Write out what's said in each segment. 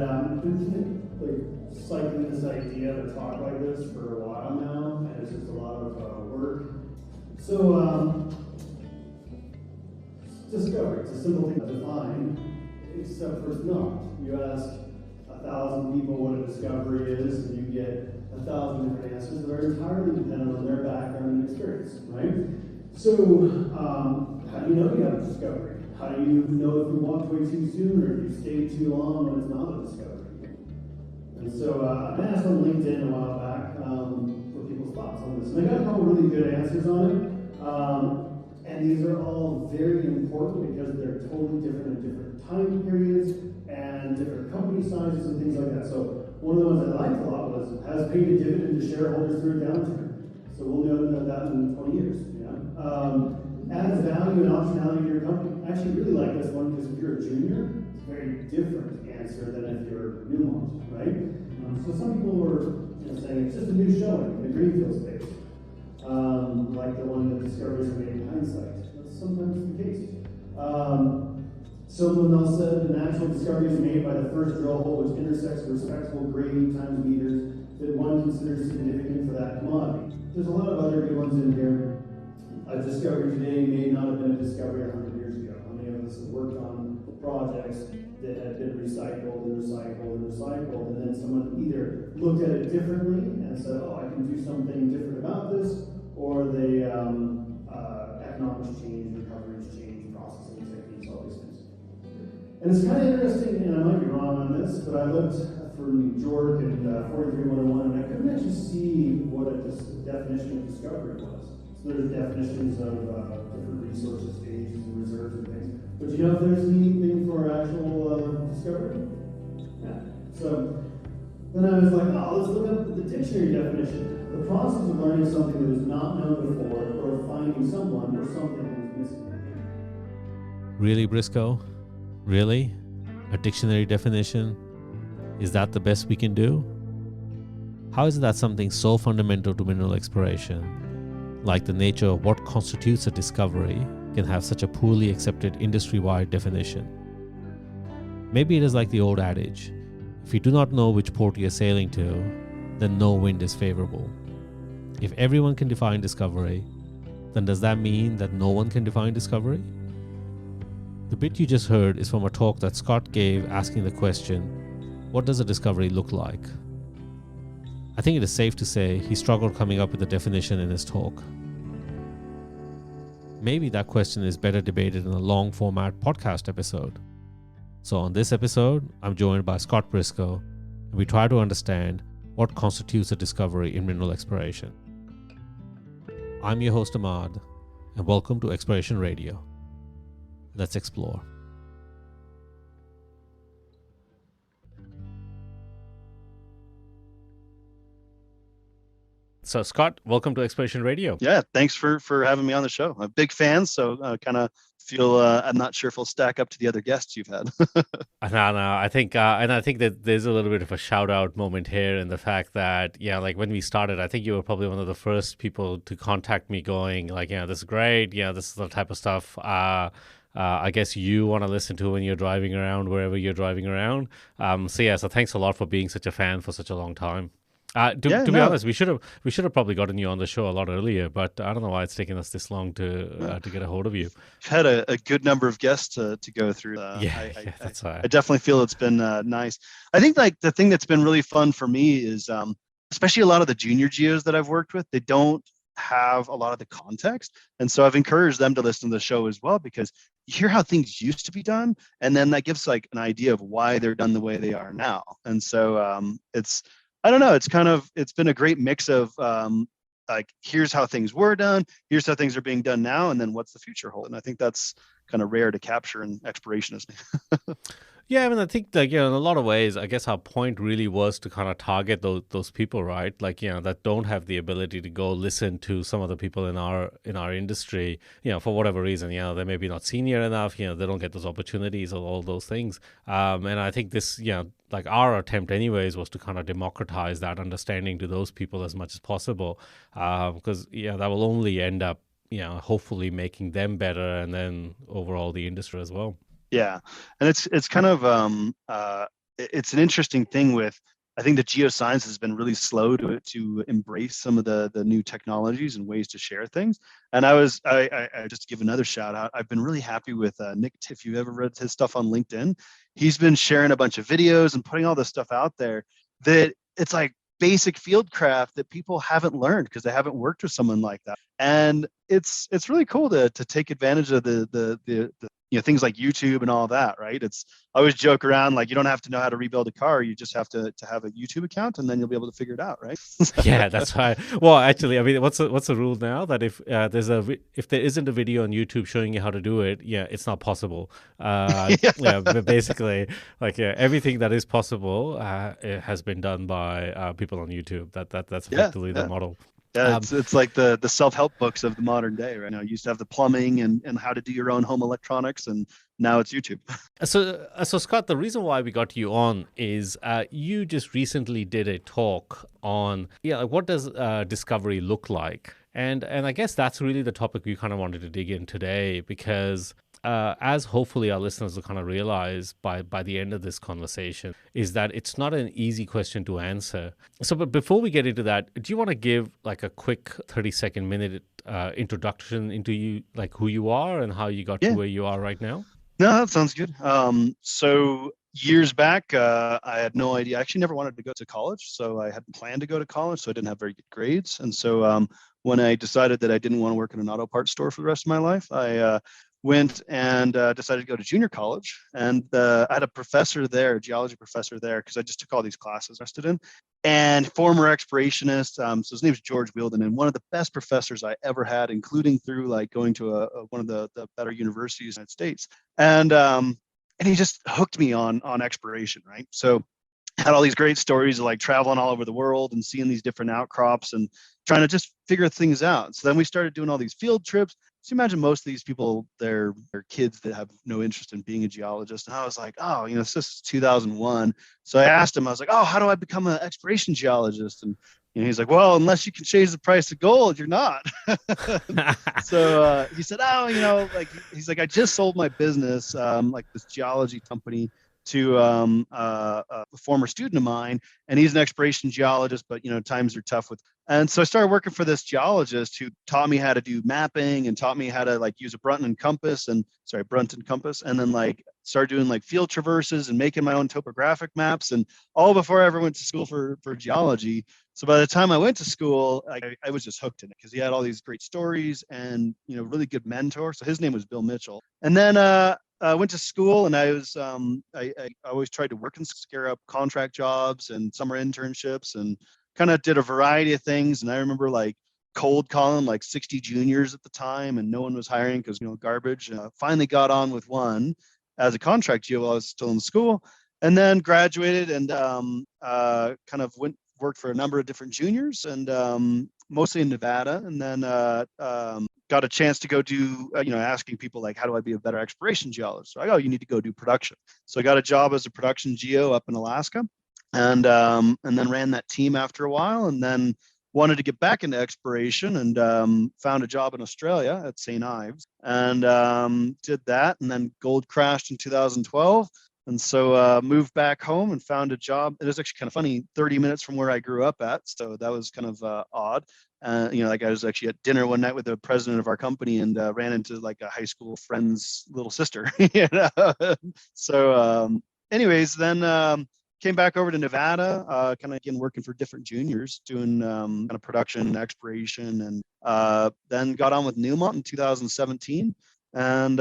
And been like cycling this idea of a talk like this for a while now, and it's just a lot of work. So discovery, it's a simple thing to define, except for it's not. You ask 1,000 people what a discovery is, and you get 1,000 different answers that are entirely dependent on their background and experience, right? So, how do you know you have a discovery? How do you know if you walked away too soon or if you stayed too long when it's not a discovery? And so, I asked on LinkedIn a while back for people's thoughts on this. And I got a couple really good answers on it. And these are all very important because they're totally different in different time periods and different company sizes and things like that. So one of the ones I liked a lot was, has paid a dividend to shareholders through a downturn. So we'll know that in 20 years. Adds value and optionality to your company. I actually really like this one because if you're a junior, it's a very different answer than if you're Newmont, right? So some people were saying it's just a new showing in the greenfield space. Like the one that discoveries are made in hindsight. That's sometimes the case. Someone else said the natural discovery is made by the first drill hole which intersects a respectable grade times meters that one considers significant for that commodity. There's a lot of other good ones in here. A discovery today may not have been a discovery 100 years ago. How many of us have worked on projects that had been recycled and recycled and recycled, and then someone either looked at it differently and said, oh, I can do something different about this, or they economics change, recoveries change, processing techniques, all these things. And it's kind of interesting, and I might be wrong on this, but I looked from Jorg and 43101, and I couldn't actually see what a definition of discovery was. So there's definitions of different resources, stages, and reserves and things. But you know if there's anything for actual discovery? Yeah. So then I was like, oh, let's look up the dictionary definition. The process of learning something that was not known before, or finding someone or something that was missing. Really, Briscoe? Really? A dictionary definition? Is that the best we can do? How is that something so fundamental to mineral exploration, like the nature of what constitutes a discovery, can have such a poorly accepted industry-wide definition? Maybe it is like the old adage, if you do not know which port you are sailing to, then no wind is favorable. If everyone can define discovery, then does that mean that no one can define discovery? The bit you just heard is from a talk that Scott gave asking the question, what does a discovery look like? I think it is safe to say he struggled coming up with a definition in his talk. Maybe that question is better debated in a long format podcast episode. So on this episode, I'm joined by Scott Briscoe, and we try to understand what constitutes a discovery in mineral exploration. I'm your host Ahmad, and welcome to Exploration Radio. Let's explore. So Scott, welcome to Exploration Radio. Yeah, thanks for having me on the show. I'm a big fan, so kind of feel I'm not sure if I'll stack up to the other guests you've had. No, I think that there's a little bit of a shout out moment here in the fact that, like when we started, I think you were probably one of the first people to contact me going like, this is great. This is the type of stuff I guess you want to listen to when you're driving around, wherever you're driving around. So thanks a lot for being such a fan for such a long time. To be honest, we should have probably gotten you on the show a lot earlier, but I don't know why it's taken us this long to get a hold of you. We've had a good number of guests to go through. That's right. I definitely feel it's been nice. I think like the thing that's been really fun for me is especially a lot of the junior geos that I've worked with, they don't have a lot of the context, and so I've encouraged them to listen to the show as well, because you hear how things used to be done, and then that gives like an idea of why they're done the way they are now. And so I don't know. It's been a great mix of like, here's how things were done, here's how things are being done now, and then what's the future hold. And I think that's kind of rare to capture in explorationism. Yeah, I mean, I think like, in a lot of ways, I guess our point really was to kind of target those people, right? Like, that don't have the ability to go listen to some of the people in our industry, for whatever reason, they may be not senior enough, they don't get those opportunities or all those things. And I think this, like our attempt anyways was to kind of democratize that understanding to those people as much as possible, because that will only end up, hopefully making them better, and then overall the industry as well. Yeah, and it's kind of it's an interesting thing with, I think the geoscience has been really slow to embrace some of the new technologies and ways to share things. And I just to give another shout out, I've been really happy with Nick. If you've ever read his stuff on LinkedIn, he's been sharing a bunch of videos and putting all this stuff out there that it's like basic field craft that people haven't learned because they haven't worked with someone like that. And it's really cool to take advantage of the things like YouTube and all that, right? I always joke around like you don't have to know how to rebuild a car, you just have to have a YouTube account, and then you'll be able to figure it out, right? Yeah, that's right. Well, actually, I mean, what's the rule now that if if there isn't a video on YouTube showing you how to do it, yeah, it's not possible. Yeah, but basically, like everything that is possible it has been done by people on YouTube. That's effectively the model. Yeah, it's like the self-help books of the modern day, right? Now, you used to have the plumbing and how to do your own home electronics, and now it's YouTube. So Scott, the reason why we got you on is you just recently did a talk on like what does discovery look like, and I guess that's really the topic we kind of wanted to dig in today, because as hopefully our listeners will kind of realize by the end of this conversation, is that it's not an easy question to answer. So, but before we get into that, do you want to give like a quick 30-second minute introduction into you, like who you are and how you got to where you are right now? No, that sounds good. So years back, I had no idea. I actually never wanted to go to college. So I hadn't planned to go to college. So I didn't have very good grades. And so when I decided that I didn't want to work in an auto parts store for the rest of my life, I went and decided to go to junior college. And I had a professor there, a geology professor there, because I just took all these classes I was interested in, and former explorationist. So his name is George Wielden, and one of the best professors I ever had, including through like going to one of the better universities in the United States. And he just hooked me on exploration, right? So had all these great stories of like traveling all over the world and seeing these different outcrops and trying to just figure things out. So then we started doing all these field trips. So imagine most of these people, they're kids that have no interest in being a geologist. And I was like, oh, this is 2001. So I asked him, I was like, oh, how do I become an exploration geologist? And he's like, well, unless you can change the price of gold, you're not. So he said, oh, he's like, I just sold my business, like this geology company, to a former student of mine, and he's an exploration geologist, but times are tough with. And so I started working for this geologist who taught me how to do mapping and taught me how to like use a Brunton compass, and then like started doing like field traverses and making my own topographic maps, and all before I ever went to school for geology. So by the time I went to school, I was just hooked in it because he had all these great stories and really good mentor. So his name was Bill Mitchell. And then I went to school, and I was I always tried to work and scare up contract jobs and summer internships, and kind of did a variety of things. And I remember like cold calling like 60 juniors at the time, and no one was hiring because garbage. Finally got on with one as a contract geo while I was still in school, and then graduated and kind of worked for a number of different juniors, and mostly in Nevada, and then got a chance to go do, asking people like, how do I be a better exploration geologist? So you need to go do production. So I got a job as a production geo up in Alaska, and then ran that team after a while, and then wanted to get back into exploration, and found a job in Australia at St. Ives, and did that, and then gold crashed in 2012. And so moved back home and found a job. It was actually kind of funny, 30 minutes from where I grew up at. So that was kind of odd. Like I was actually at dinner one night with the president of our company, and ran into like a high school friend's little sister. So anyways, then came back over to Nevada, kind of again working for different juniors, doing kind of production and exploration, and then got on with Newmont in 2017. And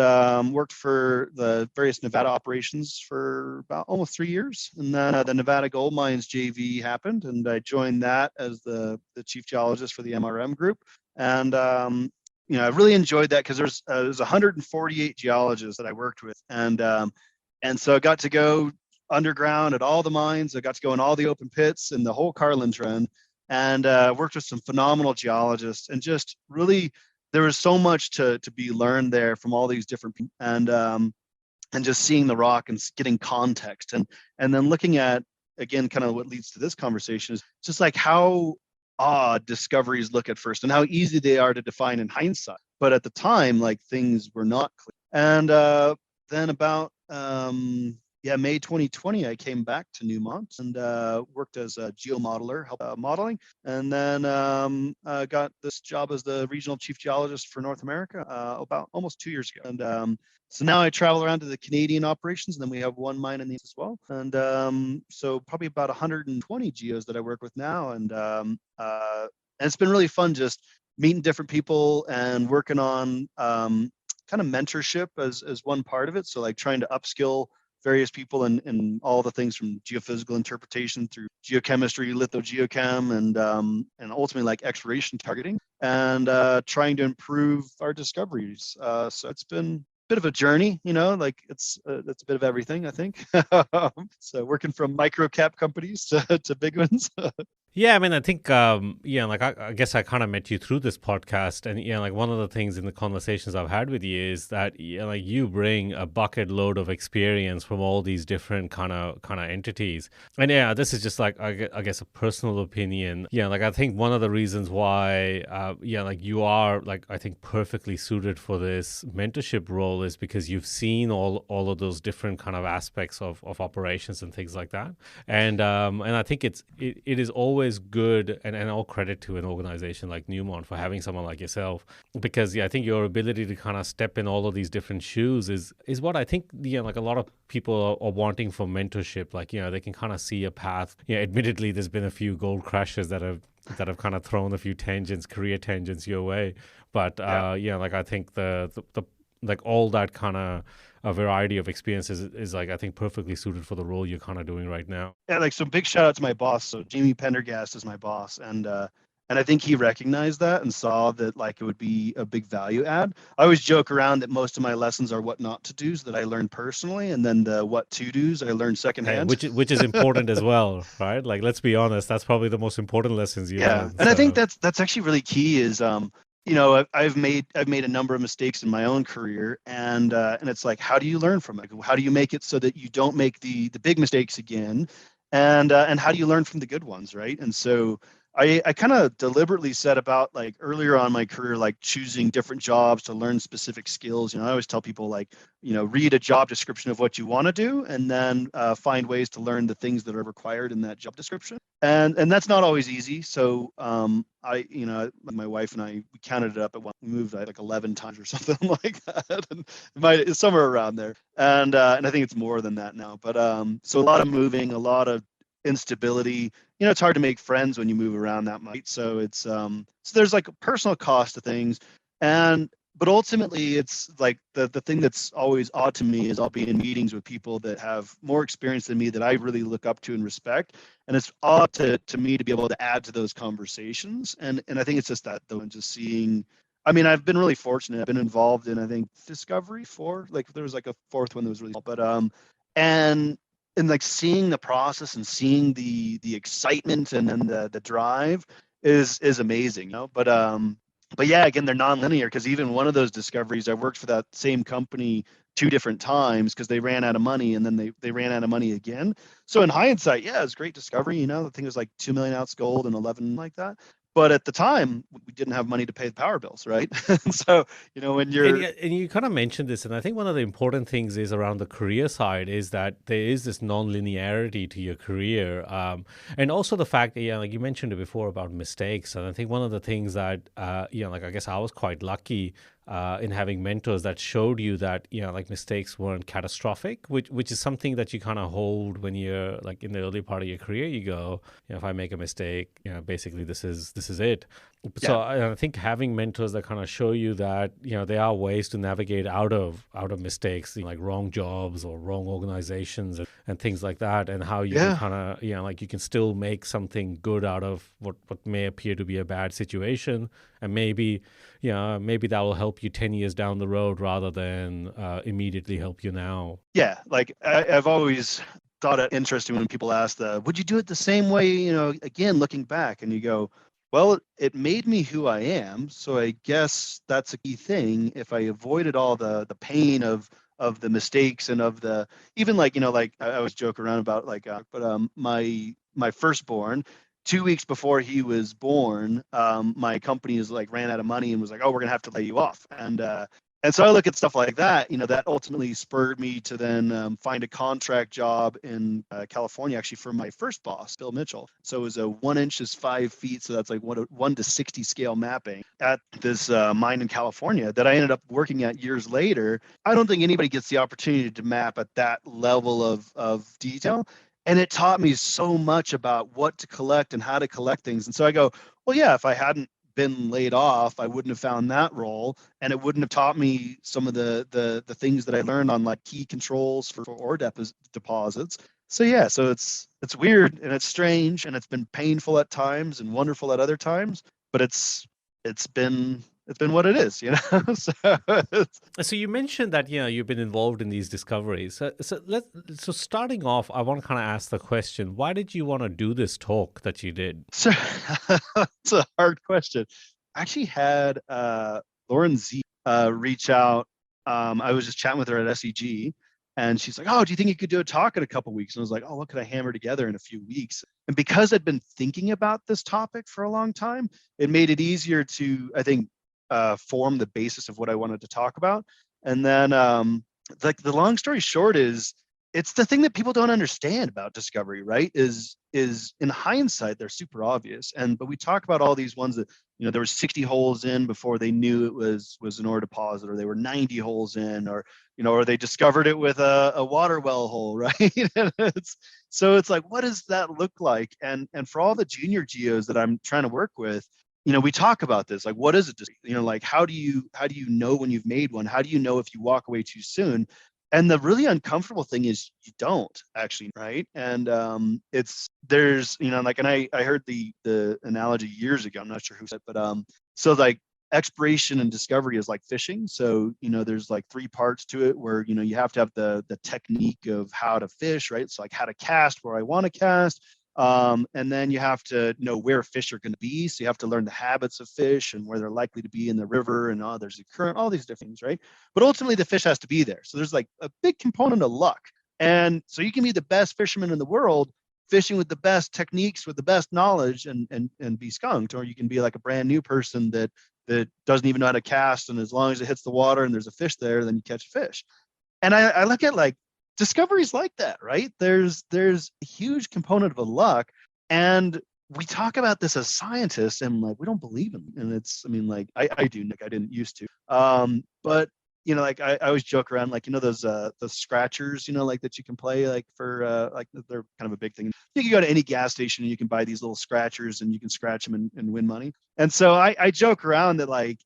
worked for the various Nevada operations for about almost 3 years. And then the Nevada Gold Mines JV happened, and I joined that as the chief geologist for the MRM group. And I really enjoyed that because there's 148 geologists that I worked with, and so I got to go underground at all the mines. I got to go in all the open pits and the whole Carlin Trend, and worked with some phenomenal geologists, and just really. There was so much to be learned there from all these different people, and just seeing the rock and getting context, and then looking at, again, kind of what leads to this conversation is just like how odd discoveries look at first and how easy they are to define in hindsight. But at the time, like things were not clear. And then about May 2020, I came back to Newmont and worked as a geomodeler, modeling, and then got this job as the regional chief geologist for North America about almost 2 years ago. And so now I travel around to the Canadian operations, and then we have one mine in the East as well. And so probably about 120 geos that I work with now, and it's been really fun just meeting different people and working on kind of mentorship as one part of it. So like trying to upskill various people in all the things from geophysical interpretation through geochemistry, lithogeochem, and ultimately like exploration targeting, and trying to improve our discoveries. So it's been a bit of a journey, like it's a bit of everything, I think. So working from micro cap companies to big ones. Yeah, I mean, I think, like I guess I kind of met you through this podcast, and like one of the things in the conversations I've had with you is that like you bring a bucket load of experience from all these different kind of entities, and this is just like I guess a personal opinion. Like I think one of the reasons why, like you are like I think perfectly suited for this mentorship role is because you've seen all of those different kind of aspects of operations and things like that, and I think it is always good, and all credit to an organization like Newmont for having someone like yourself, because I think your ability to kind of step in all of these different shoes is what I think like a lot of people are wanting for mentorship. Like they can kind of see a path. Admittedly there's been a few gold crashes that have kind of thrown a few career tangents your way, but like I think the like all that kind of a variety of experiences is like I think perfectly suited for the role you're kind of doing right now. Yeah, like so big shout out to my boss. So Jamie Pendergast is my boss, and I think he recognized that and saw that like it would be a big value add. I always joke around that most of my lessons are what not to do's that I learned personally, and then the what to do's I learned secondhand. Which is important as well, right? Like let's be honest, that's probably the most important lessons you learn. And I think that's actually really key. Is I've made a number of mistakes in my own career, and it's like, how do you learn from it? How do you make it so that you don't make the big mistakes again? And how do you learn from the good ones, right? And so I kind of deliberately set about like earlier on in my career, like choosing different jobs to learn specific skills. I always tell people like, read a job description of what you want to do, and then find ways to learn the things that are required in that job description. And that's not always easy. So my wife and I, we counted it up at one. We moved like 11 times or something like that, and it's somewhere around there. And I think it's more than that now. But so a lot of moving, a lot of instability. It's hard to make friends when you move around that much. So it's so there's like a personal cost to things, but ultimately it's like the thing that's always odd to me is I'll be in meetings with people that have more experience than me that I really look up to and respect, and it's odd to me to be able to add to those conversations. And I think it's just that though, and just seeing. I mean, I've been really fortunate. I've been involved in, I think, Discovery 4. Like there was like a fourth one that was really small, but and like seeing the process and seeing the excitement and then the drive is amazing, but yeah, again, they're non-linear, because even one of those discoveries, I worked for that same company 2 different times because they ran out of money, and then they ran out of money again. So in hindsight, yeah, it's great discovery. The thing was like 2 million ounce gold and 11 like that. But at the time, we didn't have money to pay the power bills, right? So, when you're... And you kind of mentioned this, and I think one of the important things is around the career side is that there is this non-linearity to your career. And also the fact that, like you mentioned it before about mistakes. And I think one of the things that, like I guess I was quite lucky in having mentors that showed you that, like mistakes weren't catastrophic, which is something that you kind of hold when you're like in the early part of your career. You go, if I make a mistake, basically this is it. Yeah. So I think having mentors that kind of show you that, there are ways to navigate out of mistakes, like wrong jobs or wrong organizations and things like that, and how you can kind of, like you can still make something good out of what may appear to be a bad situation, and maybe that will help you 10 years down the road rather than immediately help you now. Yeah, like I've always thought it interesting when people ask would you do it the same way, again, looking back, and you go, well, it made me who I am. So I guess that's a key thing. If I avoided all the pain of the mistakes and of the, even like, like I always joke around about like, but my firstborn, 2 weeks before he was born, my company ran out of money and was like, oh, we're going to have to lay you off. And And so I look at stuff like that, that ultimately spurred me to then find a contract job in California, actually, for my first boss, Bill Mitchell. So it was a 1 inch is 5 feet. So that's like 1 to 60 scale mapping at this mine in California that I ended up working at years later. I don't think anybody gets the opportunity to map at that level of detail. And it taught me so much about what to collect and how to collect things. And so I go, well, yeah, if I hadn't been laid off, I wouldn't have found that role, and it wouldn't have taught me some of the things that I learned on like key controls for ore deposits. So yeah, so it's weird and it's strange and it's been painful at times and wonderful at other times, but it's been what it is, So So you mentioned that you've been involved in these discoveries. So starting off, I want to kind of ask the question: why did you want to do this talk that you did? So it's a hard question. I actually had Lauren Z reach out. I was just chatting with her at SEG, and she's like, "Oh, do you think you could do a talk in a couple weeks?" And I was like, "Oh, what could I hammer together in a few weeks?" And because I'd been thinking about this topic for a long time, it made it easier to, I think, form the basis of what I wanted to talk about. And then, like, the long story short is, it's the thing that people don't understand about discovery, right? Is in hindsight, they're super obvious. But we talk about all these ones that, there was 60 holes in before they knew it was an ore deposit, or they were 90 holes in, or, or they discovered it with a water well hole, right? So it's like, what does that look like? And for all the junior geos that I'm trying to work with, we talk about this, like, what is it? Like, how do you know when you've made one? How do you know if you walk away too soon? And the really uncomfortable thing is you don't actually, right? And there's, like, and I heard the analogy years ago, I'm not sure who said it, but so like exploration and discovery is like fishing. So, there's like 3 parts to it where, you have to have the technique of how to fish, right? So like how to cast where I want to cast. And then you have to know where fish are going to be. So you have to learn the habits of fish and where they're likely to be in the river, and there's a current, all these different things, right? But ultimately the fish has to be there. So there's like a big component of luck. And so you can be the best fisherman in the world, fishing with the best techniques, with the best knowledge, and be skunked. Or you can be like a brand new person that doesn't even know how to cast. And as long as it hits the water and there's a fish there, then you catch a fish. And I look at like, discoveries like that, right? There's a huge component of luck, and we talk about this as scientists, and like, we don't believe in it. And it's, I mean, like, I do, Nick, I didn't used to, but like, I always joke around, like, those scratchers, like, that you can play, like, for like, they're kind of a big thing. You can go to any gas station and you can buy these little scratchers and you can scratch them and win money. And so I joke around that, like,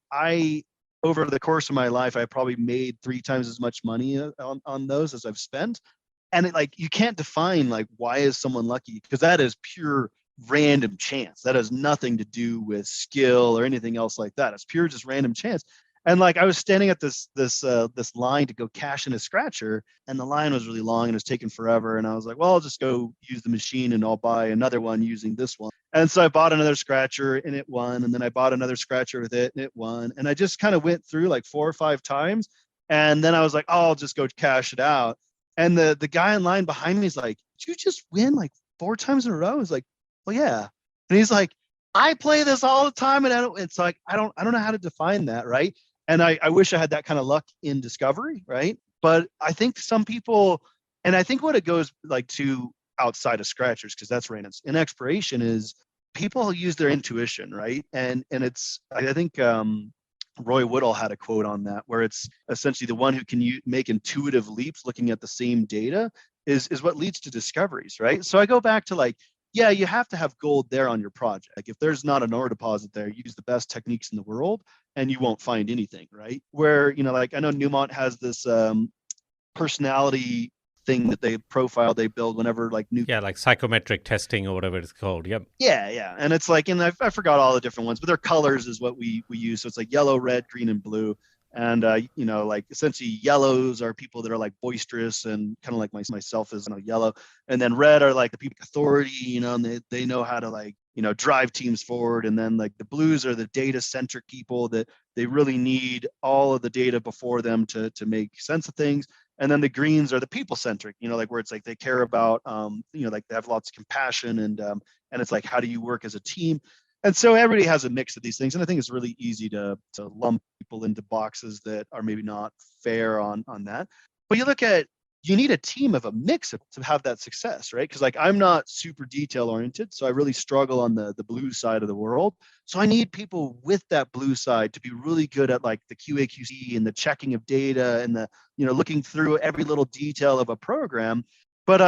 over the course of my life, I probably made 3 times as much money on those as I've spent. And it, like, you can't define, like, why is someone lucky? Because that is pure random chance. That has nothing to do with skill or anything else like that. It's pure just random chance. And like, I was standing at this line to go cash in a scratcher, and the line was really long and it was taking forever. And I was like, well, I'll just go use the machine and I'll buy another one using this one. And so I bought another scratcher and it won. And then I bought another scratcher with it and it won. And I just kind of went through like 4 or 5 times. And then I was like, oh, I'll just go cash it out. And the guy in line behind me is like, did you just win like 4 times in a row? I was like, well, yeah. And he's like, I play this all the time, and it's like, I don't know how to define that, right? And I wish I had that kind of luck in discovery, right? But I think some people, and I think what it goes like to outside of scratchers, because that's random in exploration, is people use their intuition, right? And it's, I think Roy Woodall had a quote on that, where it's essentially the one who can make intuitive leaps looking at the same data is what leads to discoveries, right? So I go back to, like, yeah, you have to have gold there on your project. Like, if there's not an ore deposit there, use the best techniques in the world and you won't find anything, right? Where, like, I know Newmont has this personality thing that they build whenever, like, new, like psychometric testing or whatever it's called. Yep. Yeah. And it's like, and I forgot all the different ones, but their colors is what we use. So it's like yellow, red, green, and blue. And like, essentially yellows are people that are like boisterous and kind of like myself is yellow. And then red are like the people with authority, and they know how to, like, drive teams forward. And then, like, the blues are the data centric people that they really need all of the data before them to make sense of things. And then the greens are the people centric, like, where it's like they care about, like, they have lots of compassion, and it's like, how do you work as a team? And so everybody has a mix of these things. And I think it's really easy to lump people into boxes that are maybe not fair on that. But you need a team of a mix to have that success, right? Because like I'm not super detail oriented, so I really struggle on the blue side of the world. So I need people with that blue side to be really good at like the QA/QC and the checking of data and the looking through every little detail of a program. But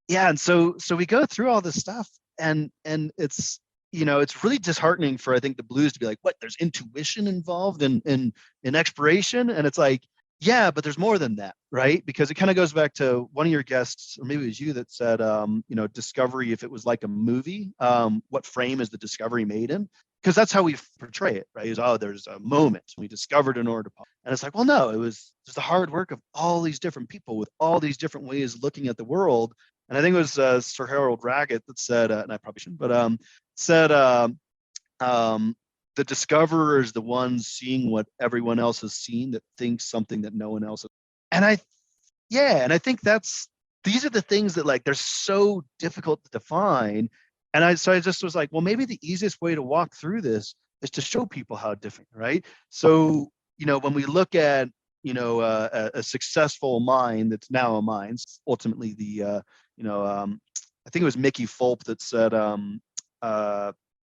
yeah, and so we go through all this stuff, and it's it's really disheartening for I think the blues to be like, what? There's intuition involved in exploration, and it's like, yeah, but there's more than that, right? Because it kind of goes back to one of your guests, or maybe it was you that said, discovery, if it was like a movie, what frame is the discovery made in? Because that's how we portray it, right? Is, oh, there's a moment we discovered an order. And it's like, well, no, it was just the hard work of all these different people with all these different ways of looking at the world. And I think it was Sir Harold Raggett that said, and I probably shouldn't, but said, the discoverer is the one seeing what everyone else has seen that thinks something that no one else has. And I think these are the things that like they're so difficult to define. And I just was like, well, maybe the easiest way to walk through this is to show people how different, right? So, when we look at, a successful mind that's now a mind, ultimately I think it was Mickey Fulp that said,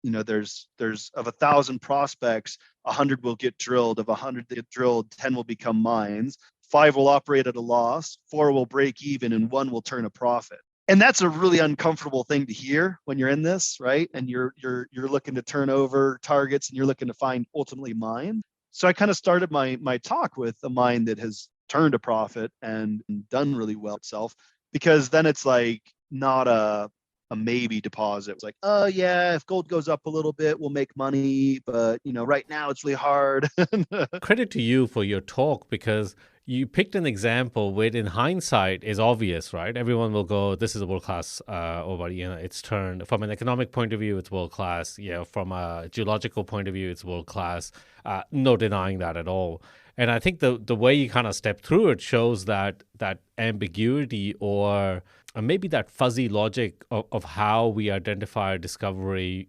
there's of 1,000 prospects, 100 will get drilled. Of 100 that get drilled, 10 will become mines. 5 will operate at a loss. 4 will break even, and 1 will turn a profit. And that's a really uncomfortable thing to hear when you're in this, right? And you're looking to turn over targets, and you're looking to find ultimately mine. So I kind of started my talk with a mine that has turned a profit and done really well itself, because then it's like not a maybe deposit. It's like, oh yeah, if gold goes up a little bit, we'll make money, but right now it's really hard. Credit to you for your talk, because you picked an example where in hindsight is obvious, right? Everyone will go, this is a world-class ore body, it's turned. From an economic point of view, it's world-class. From a geological point of view, it's world-class. No denying that at all. And I think the way you kind of step through it shows that ambiguity or maybe that fuzzy logic of how we identify a discovery,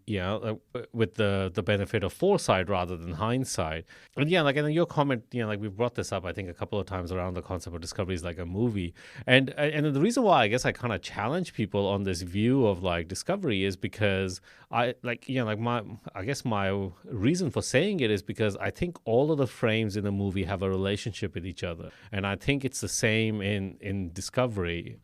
with the benefit of foresight rather than hindsight. And and your comment, we brought this up, I think, a couple of times around the concept of discovery is like a movie. And the reason why I guess I kind of challenge people on this view of like discovery is because my reason for saying it is because I think all of the frames in the movie have a relationship with each other. And I think it's the same in discovery,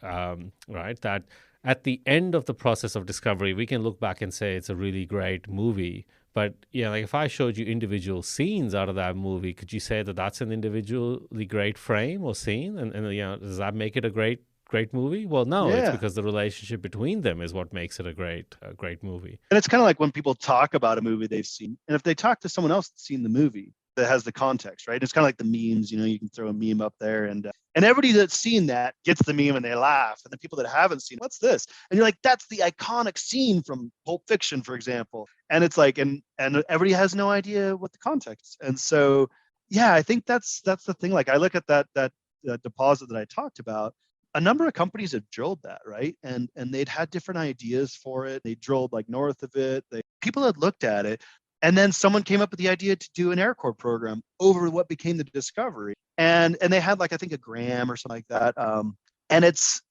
right? That at the end of the process of discovery, we can look back and say it's a really great movie. But if I showed you individual scenes out of that movie, could you say that that's an individually great frame or scene? And does that make it a great movie? Well, no, Yeah. It's because the relationship between them is what makes it a great movie. And it's kind of like when people talk about a movie they've seen, and if they talk to someone else that's seen the movie that has the context, right? It's kind of like the memes, you can throw a meme up there, and everybody that's seen that gets the meme and they laugh. And the people that haven't seen, what's this? And you're like, that's the iconic scene from Pulp Fiction, for example. And it's like, and everybody has no idea what the context is. And so, yeah, I think that's the thing. Like I look at that deposit that I talked about. A number of companies have drilled that, right? And they'd had different ideas for it. They drilled like north of it. People had looked at it. And then someone came up with the idea to do an Air Corps program over what became the discovery. And they had like, I think, a gram or something like that. And it's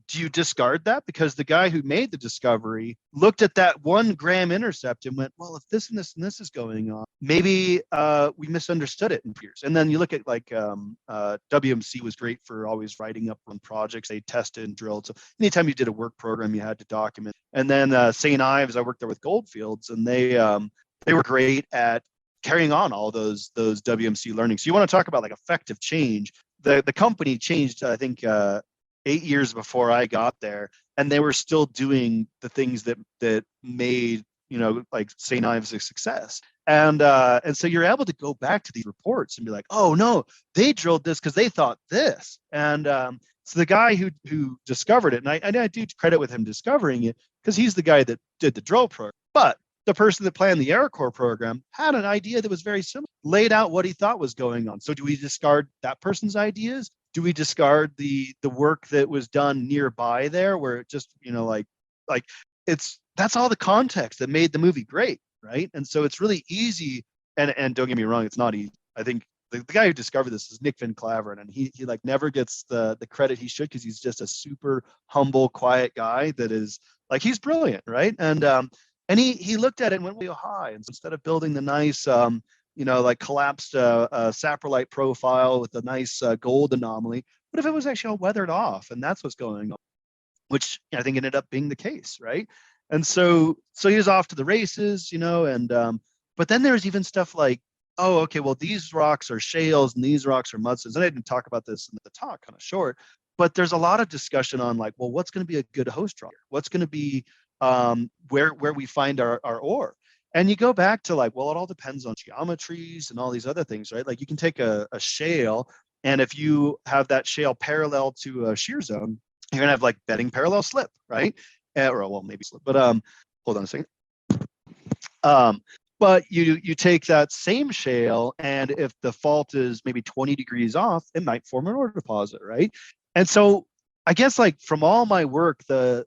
do you discard that? Because the guy who made the discovery looked at that 1 gram intercept and went, well, if this and this and this is going on, maybe we misunderstood it in years. And then you look at like WMC was great for always writing up on projects they tested and drilled. So anytime you did a work program, you had to document. And then St. Ives, I worked there with Goldfields, and they were great at carrying on all those WMC learnings. So you want to talk about like effective change. The company changed, I think, 8 years before I got there, and they were still doing the things that made like St. Ives a success. And so you're able to go back to these reports and be like, oh no, they drilled this because they thought this. And so the guy who discovered it, and I do credit with him discovering it because he's the guy that did the drill program. But the person that planned the Air Corps program had an idea that was very similar, laid out what he thought was going on. So do we discard that person's ideas? Do we discard the work that was done nearby there, where it just that's all the context that made the movie great, right? And so it's really easy and don't get me wrong, it's not easy. I think the guy who discovered this is Nick Van Claveren, and he like never gets the credit he should, because he's just a super humble, quiet guy that is like, he's brilliant, right? And he looked at it and went way high. And so instead of building the nice like collapsed saprolite profile with a nice gold anomaly, what if it was actually all weathered off? And that's what's going on, which I think ended up being the case, right? And so he was off to the races, and but then there's even stuff like, oh, okay, well, these rocks are shales and these rocks are mudstones. And I didn't talk about this in the talk, kind of short, but there's a lot of discussion on like, well, what's going to be a good host rock? What's going to be where we find our ore? And you go back to like, well, it all depends on geometries and all these other things, right? Like you can take a shale, and if you have that shale parallel to a shear zone, you're gonna have like bedding parallel slip, right? Or well, maybe slip, but hold on a second. But you take that same shale, and if the fault is maybe 20 degrees off, it might form an ore deposit, right? And so I guess like from all my work, the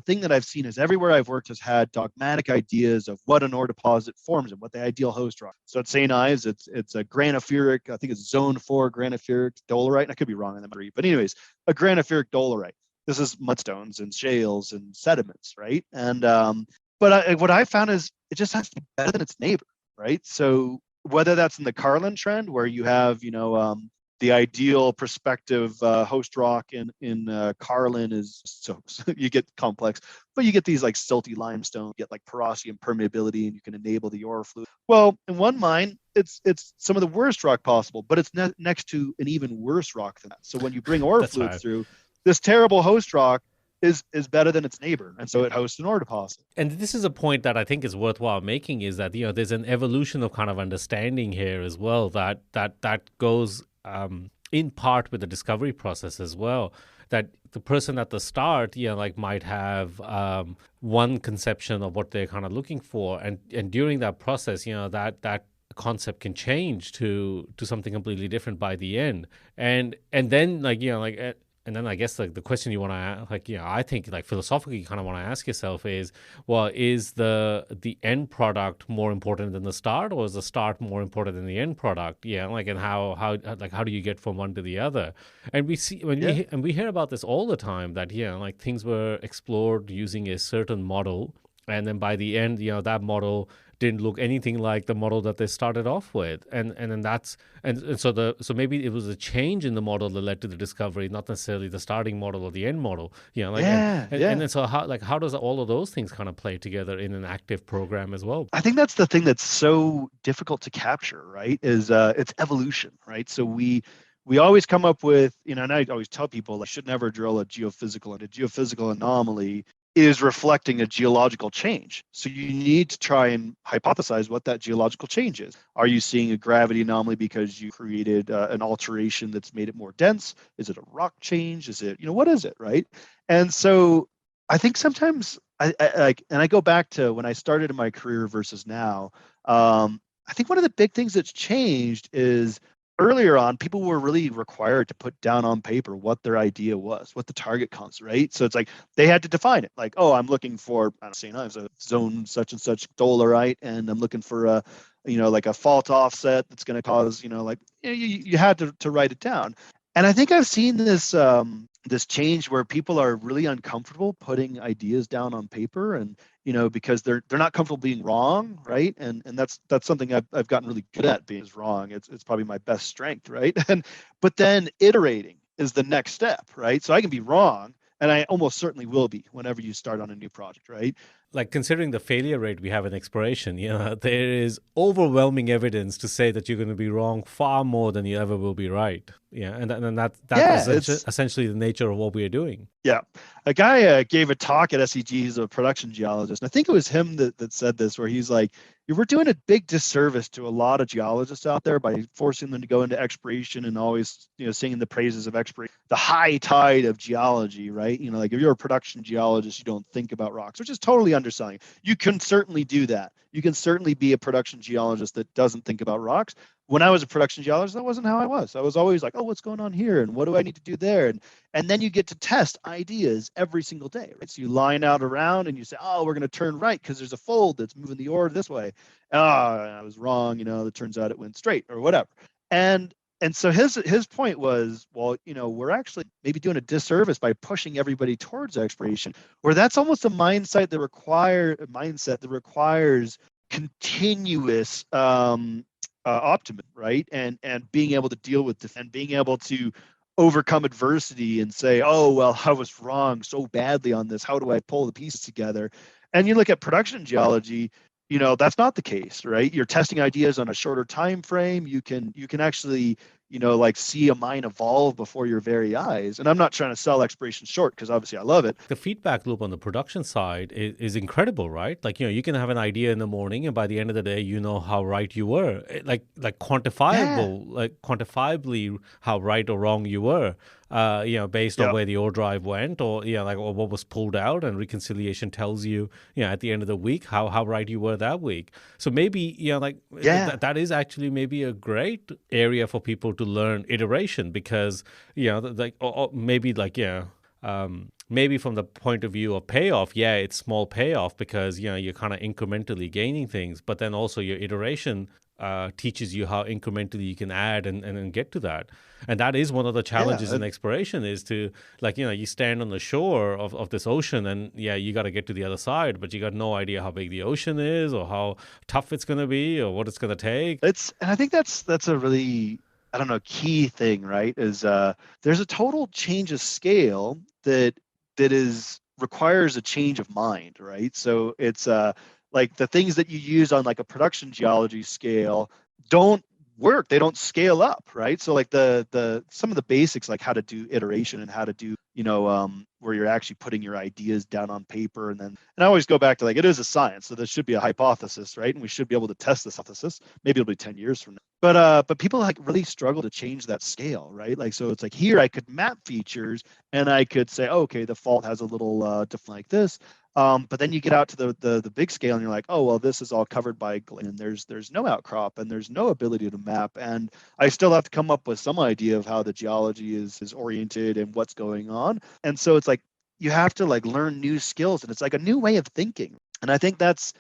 thing that I've seen is everywhere I've worked has had dogmatic ideas of what an ore deposit forms and what the ideal host rock. So at St. Ives, it's a granophyric, I think it's zone 4 granophyric dolerite. And I could be wrong on the memory, but anyways, a granophyric dolerite. This is mudstones and shales and sediments, right? And but what I found is it just has to be better than its neighbor, right? So whether that's in the Carlin trend, where you have the ideal prospective host rock in Carlin is so you get complex, but you get these like silty limestone, you get like porosity and permeability, and you can enable the ore fluid. Well, in one mine, it's some of the worst rock possible, but it's next to an even worse rock than that. So when you bring ore fluid through, this terrible host rock is better than its neighbor, and so it hosts an ore deposit. And this is a point that I think is worthwhile making, is that there's an evolution of kind of understanding here as well that goes in part with the discovery process as well. That the person at the start, might have one conception of what they're kind of looking for, and during that process, that concept can change to something completely different by the end, and then and then I guess like the question you want to I think like philosophically you kind of want to ask yourself is, well, is the end product more important than the start, or is the start more important than the end product? And how do you get from one to the other? And we see we hear about this all the time, that things were explored using a certain model, and then by the end that model didn't look anything like the model that they started off with, and then so maybe it was a change in the model that led to the discovery, not necessarily the starting model or the end model. And then so how does all of those things kind of play together in an active program as well? I think that's the thing that's so difficult to capture, right? Is it's evolution, right? So we always come up with, and I always tell people, I should never drill a geophysical, and a geophysical anomaly is reflecting a geological change. So you need to try and hypothesize what that geological change is. Are you seeing a gravity anomaly because you created an alteration that's made it more dense? Is it a rock change? Is it, what is it, right? And so I think sometimes I go back to when I started in my career versus now. I think one of the big things that's changed is earlier on, people were really required to put down on paper what their idea was, what the target comes, right? So it's like they had to define it. Like, oh, I'm looking for, I don't know, a zone such and such dolerite, and I'm looking for a, like a fault offset that's going to cause, you had to write it down. And I think I've seen this this change where people are really uncomfortable putting ideas down on paper, and because they're not comfortable being wrong, right? And that's something I've gotten really good at, being wrong. It's probably my best strength, right? But then iterating is the next step, right? So I can be wrong, and I almost certainly will be whenever you start on a new project, right? Like, considering the failure rate we have in exploration, there is overwhelming evidence to say that you're going to be wrong far more than you ever will be right. And that's essentially the nature of what we are doing. Yeah. A guy gave a talk at SEG, he's a production geologist, and I think it was him that said this, where he's like, we're doing a big disservice to a lot of geologists out there by forcing them to go into exploration and always, singing the praises of exploration, the high tide of geology, right? Like if you're a production geologist, you don't think about rocks, which is totally underselling. You can certainly do that. You can certainly be a production geologist that doesn't think about rocks, when I was a production geologist, that wasn't how I was. I was always like, oh, what's going on here? And what do I need to do there? And then you get to test ideas every single day, right? So you line out around and you say, oh, we're going to turn right because there's a fold that's moving the ore this way. Oh, I was wrong. It turns out it went straight or whatever. And so his point was, well, we're actually maybe doing a disservice by pushing everybody towards exploration, where that's almost a mindset that requires continuous optimism, right? And being able to deal with and being able to overcome adversity and say, oh, well, I was wrong so badly on this. How do I pull the pieces together? And you look at production geology, that's not the case, right? You're testing ideas on a shorter time frame. You can actually, like see a mine evolve before your very eyes. And I'm not trying to sell exploration short because obviously I love it. The feedback loop on the production side is incredible, right? Like, you can have an idea in the morning and by the end of the day, you know how right you were. Like quantifiable, like quantifiably how right or wrong you were. Based on where the ore drive went or what was pulled out, and reconciliation tells you, at the end of the week how right you were that week. So maybe, that is actually maybe a great area for people to learn iteration because, maybe from the point of view of payoff, it's small payoff because, you're kind of incrementally gaining things, but then also your iteration teaches you how incrementally you can add and get to that. And that is one of the challenges in exploration is to, you stand on the shore of this ocean and, you got to get to the other side, but you got no idea how big the ocean is or how tough it's going to be or what it's going to take. And I think that's a really, I don't know, key thing, right? Is there's a total change of scale that requires a change of mind, right? So it's like the things that you use on like a production geology scale don't work. They don't scale up, right? So like the some of the basics, like how to do iteration and how to do, where you're actually putting your ideas down on paper. And I always go back to like, it is a science. So there should be a hypothesis, right? And we should be able to test this hypothesis. Maybe it'll be 10 years from now. But people like really struggle to change that scale, right? Like, so it's like here I could map features and I could say, oh, okay, the fault has a little different like this. But then you get out to the big scale and you're like, oh, well, this is all covered by and there's no outcrop and there's no ability to map. And I still have to come up with some idea of how the geology is oriented and what's going on. And so it's like you have to like learn new skills and it's like a new way of thinking. And I think it's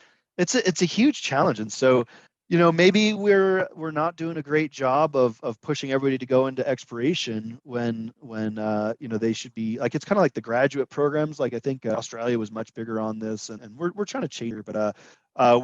a huge challenge. And so, maybe we're not doing a great job of pushing everybody to go into exploration when they should be like, it's kind of like the graduate programs. Like I think Australia was much bigger on this and we're trying to change it, but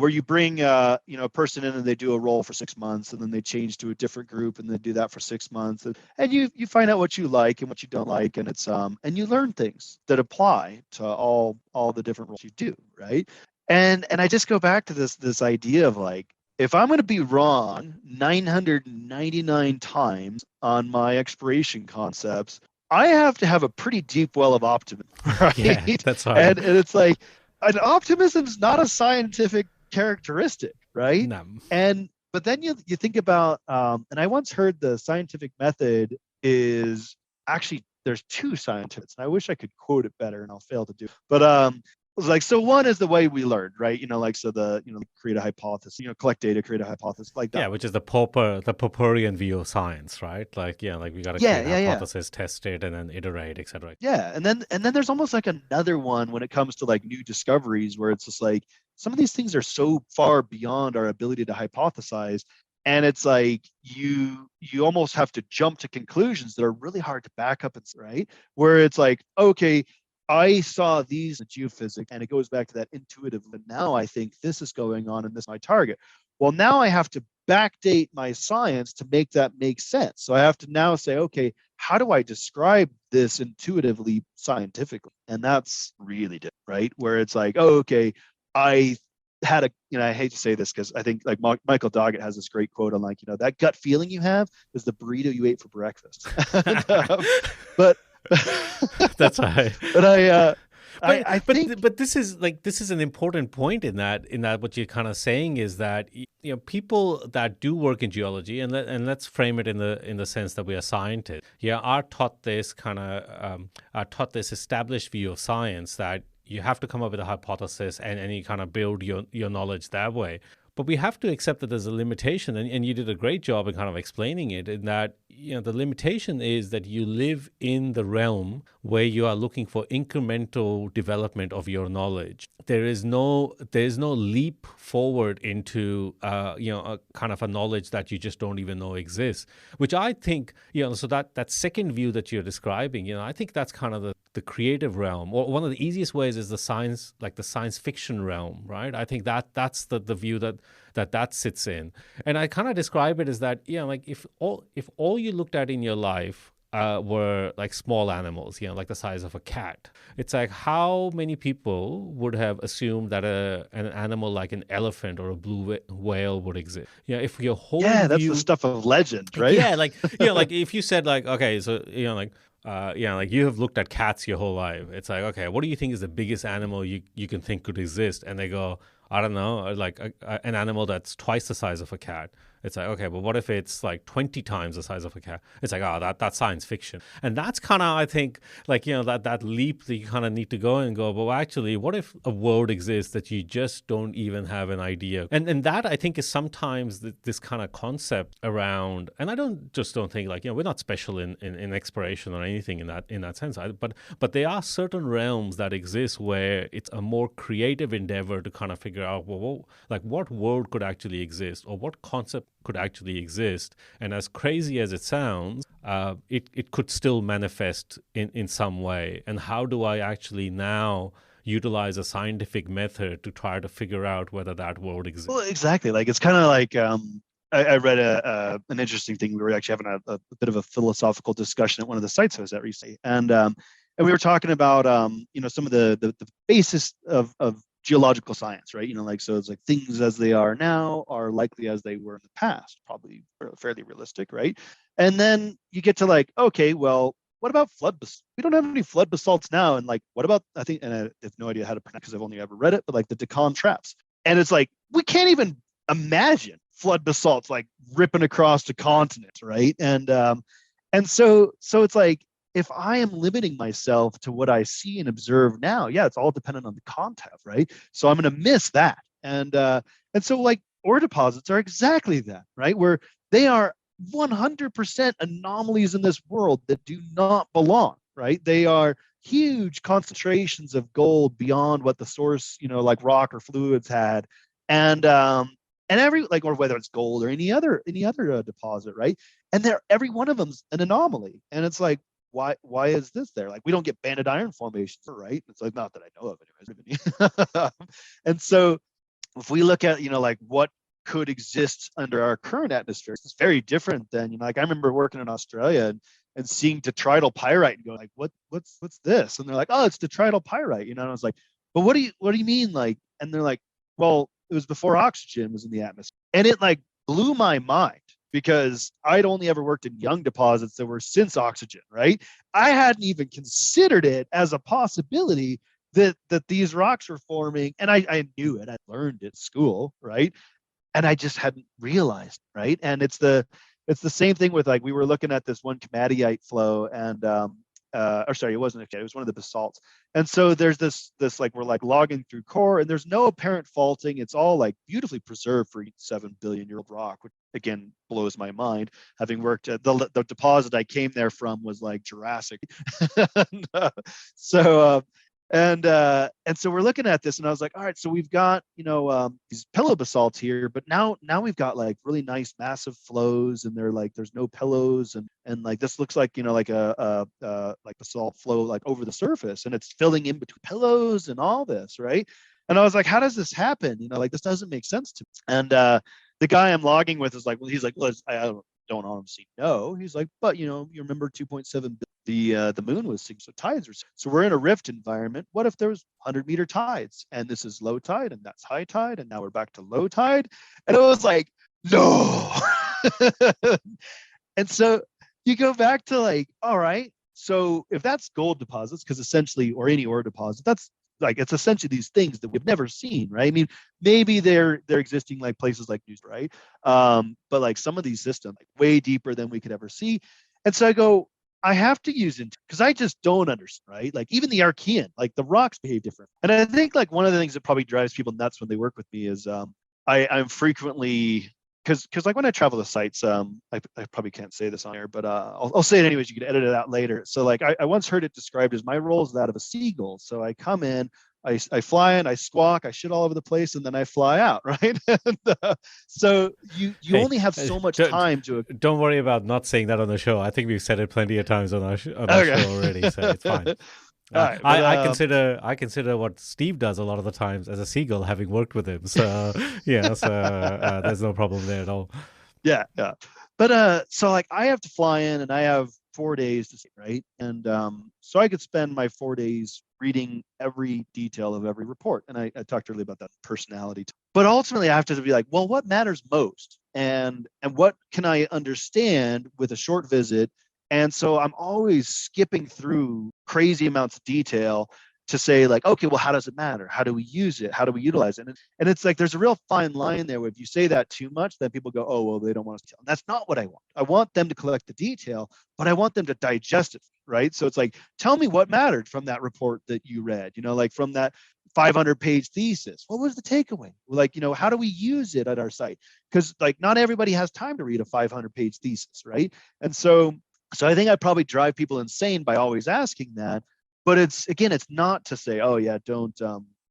where you bring a person in and they do a role for 6 months and then they change to a different group and they do that for 6 months and you find out what you like and what you don't like, and it's and you learn things that apply to all the different roles you do, right? And I just go back to this idea of like, if I'm going to be wrong 999 times on my exploration concepts, I have to have a pretty deep well of optimism, right? Yeah, that's right. And it's like, an optimism is not a scientific characteristic, right? No. But then you think about, and I once heard the scientific method is actually, there's two scientists, and I wish I could quote it better, and I'll fail to do it. But it was like, so one is the way we learned, right? So create a hypothesis, collect data, create a hypothesis like that. Yeah, which is the Popperian view of science, right? Like, like we got to create a hypothesis, test it, and then iterate, etc. Yeah, and then there's almost like another one when it comes to like new discoveries where it's just like some of these things are so far beyond our ability to hypothesize, and it's like you almost have to jump to conclusions that are really hard to back up, right? Where it's like, okay, I saw these in geophysics, and it goes back to that intuitive. And now I think this is going on, and this is my target. Well, now I have to backdate my science to make that make sense. So I have to now say, okay, how do I describe this intuitively, scientifically? And that's really different, right? Where it's like, oh, okay, I had I hate to say this because I think like Michael Doggett has this great quote on like, that gut feeling you have is the burrito you ate for breakfast. But that's right. But I think, but this is an important point in that what you're kind of saying is that people that do work in geology, and let's frame it in the sense that we are scientists, are taught this this established view of science that you have to come up with a hypothesis and you kind of build your knowledge that way. But we have to accept that there's a limitation, and you did a great job in kind of explaining it, in that, the limitation is that you live in the realm where you are looking for incremental development of your knowledge. There is no leap forward into a kind of a knowledge that you just don't even know exists, which I think, so that second view that you're describing, I think that's kind of the creative realm, or one of the easiest ways is the science fiction realm, right? I think that's the view that sits in. And I kind of describe it as that, like if all you looked at in your life were like small animals, like the size of a cat, it's like, how many people would have assumed that an animal like an elephant or a blue whale would exist? If your whole that's view, the stuff of legend, right? Yeah, like like if you said like, okay, so like you have looked at cats your whole life. It's like, okay, what do you think is the biggest animal you can think could exist? And they go, I don't know, like an animal that's twice the size of a cat. It's like, okay, but what if it's like 20 times the size of a cat? It's like, that's science fiction. And that's kind of, I think, like, that leap that you kind of need to go and go, well, actually, what if a world exists that you just don't even have an idea? And that, I think, is sometimes this kind of concept around, and I don't think like, we're not special in exploration or anything in that sense, but there are certain realms that exist where it's a more creative endeavor to kind of figure out, well, like what world could actually exist, or what concept could actually exist. And as crazy as it sounds, it could still manifest in some way. And how do I actually now utilize a scientific method to try to figure out whether that world exists? Well, exactly. Like, it's kind of like, I read an interesting thing. We were actually having a bit of a philosophical discussion at one of the sites I was at recently. And we were talking about, some of the basis of geological science, right? So it's like things as they are now are likely as they were in the past, probably fairly realistic, right? And then you get to like, okay, well, what about flood basalts? We don't have any flood basalts now. And like, what about, I think, and I have no idea how to pronounce because I've only ever read it, but like the Deccan traps. And it's like, we can't even imagine flood basalts like ripping across the continent, right? And so it's like, if I am limiting myself to what I see and observe now, it's all dependent on the context, right? So I'm going to miss that. And so like ore deposits are exactly that, right? Where they are 100% anomalies in this world that do not belong, right? They are huge concentrations of gold beyond what the source, like rock or fluids had. And every, like, or whether it's gold or any other deposit, right? And every one of them's an anomaly. And it's like, why is this there? Like, we don't get banded iron formations, right? It's like, not that I know of anyways. And so if we look at, like what could exist under our current atmosphere, it's very different than, like I remember working in Australia and seeing detrital pyrite and going like, what's this? And they're like, oh, it's detrital pyrite, and I was like, but what do you mean? Like, and they're like, well, it was before oxygen was in the atmosphere. And it like blew my mind, because I'd only ever worked in young deposits that were since oxygen, right? I hadn't even considered it as a possibility that these rocks were forming. And I knew it, I learned it at school, right? And I just hadn't realized, right? And it's the same thing with, like, we were looking at this one komatiite flow, and or sorry, it wasn't a it was one of the basalts. And so there's this like, we're like logging through core, and there's no apparent faulting. It's all like beautifully preserved for 7 billion year old rock, which again blows my mind. Having worked at the deposit I came there from was like Jurassic. And so we're looking at this, and I was like, all right, so we've got, these pillow basalts here, but now we've got like really nice massive flows, and they're like, there's no pillows, and like this looks like, like a like basalt flow like over the surface, and it's filling in between pillows and all this, right? And I was like, how does this happen? Like, this doesn't make sense to me. And the guy I'm logging with is like, well, he's like, well, I don't honestly know. He's like, but you remember 2.7 the moon was 6, so tides were, so we're in a rift environment. What if there was 100-meter tides, and this is low tide, and that's high tide, and now we're back to low tide? And it was like, no. And so you go back to like, all right, so if that's gold deposits, because essentially, or any ore deposit, that's like, it's essentially these things that we've never seen, right? I mean, maybe they're existing like places like News, right? But like some of these systems, like way deeper than we could ever see. And so I go, I have to use it because I just don't understand, right? Like even the Archean, like the rocks behave different. And I think like one of the things that probably drives people nuts when they work with me is I'm frequently, because like when I travel to sites, I probably can't say this on air, but I'll say it anyways. You can edit it out later. So like I once heard it described as my role is that of a seagull. So I come in, I fly in, I squawk, I shit all over the place, and then I fly out, right? And, so you Hey, only have so much time to. don't worry about not saying that on the show. I think we've said it plenty of times on our Okay. show already, so it's fine. All right, but, I consider what Steve does a lot of the times as a seagull, having worked with him. So yeah, so there's no problem there at all. Yeah. But so like I have to fly in, and I have 4 days to see, right? And so I could spend my 4 days reading every detail of every report. And I talked earlier about that personality. But ultimately, I have to be like, well, what matters most, and what can I understand with a short visit? And so I'm always skipping through crazy amounts of detail to say like, okay, well, how does it matter? How do we use it? How do we utilize it? And it's like there's a real fine line there where if you say that too much, then people go, oh, well, they don't want us to tell. And that's not what I want. I want them to collect the detail, but I want them to digest it, right? So it's like, tell me what mattered from that report that you read, like from that 500-page thesis. What was the takeaway? Like, how do we use it at our site? Because like not everybody has time to read a 500-page thesis, right? And so I think I probably drive people insane by always asking that. But it's not to say, oh yeah, don't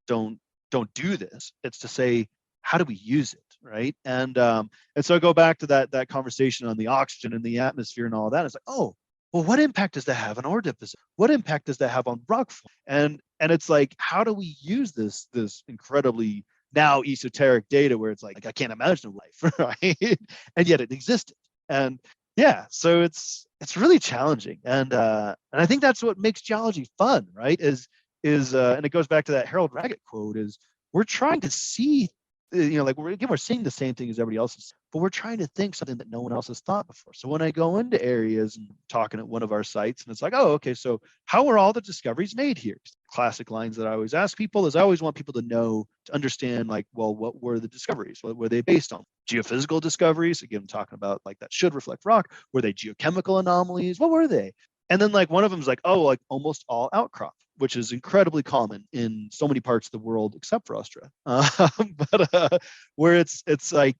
do this. It's to say, how do we use it, right? And so I go back to that conversation on the oxygen and the atmosphere and all of that. It's like, oh, well, what impact does that have on ore deposit? What impact does that have on rock fall? And it's like, how do we use this incredibly now esoteric data where it's like I can't imagine a life, right? And yet it existed. And yeah, so it's really challenging, and I think that's what makes geology fun, right? Is and it goes back to that Harold Raggett quote: is we're trying to see, like we're seeing the same thing as everybody else is, but we're trying to think something that no one else has thought before. So when I go into areas and talking at one of our sites, and it's like, oh, okay, so how are all the discoveries made here? Classic lines that I always ask people is I always want people to understand, like, well, what were the discoveries? What were they based on? Geophysical discoveries, again, I'm talking about like that should reflect rock. Were they geochemical anomalies? What were they? And then like one of them is like, oh, like almost all outcrop, which is incredibly common in so many parts of the world except for Australia. But where it's like,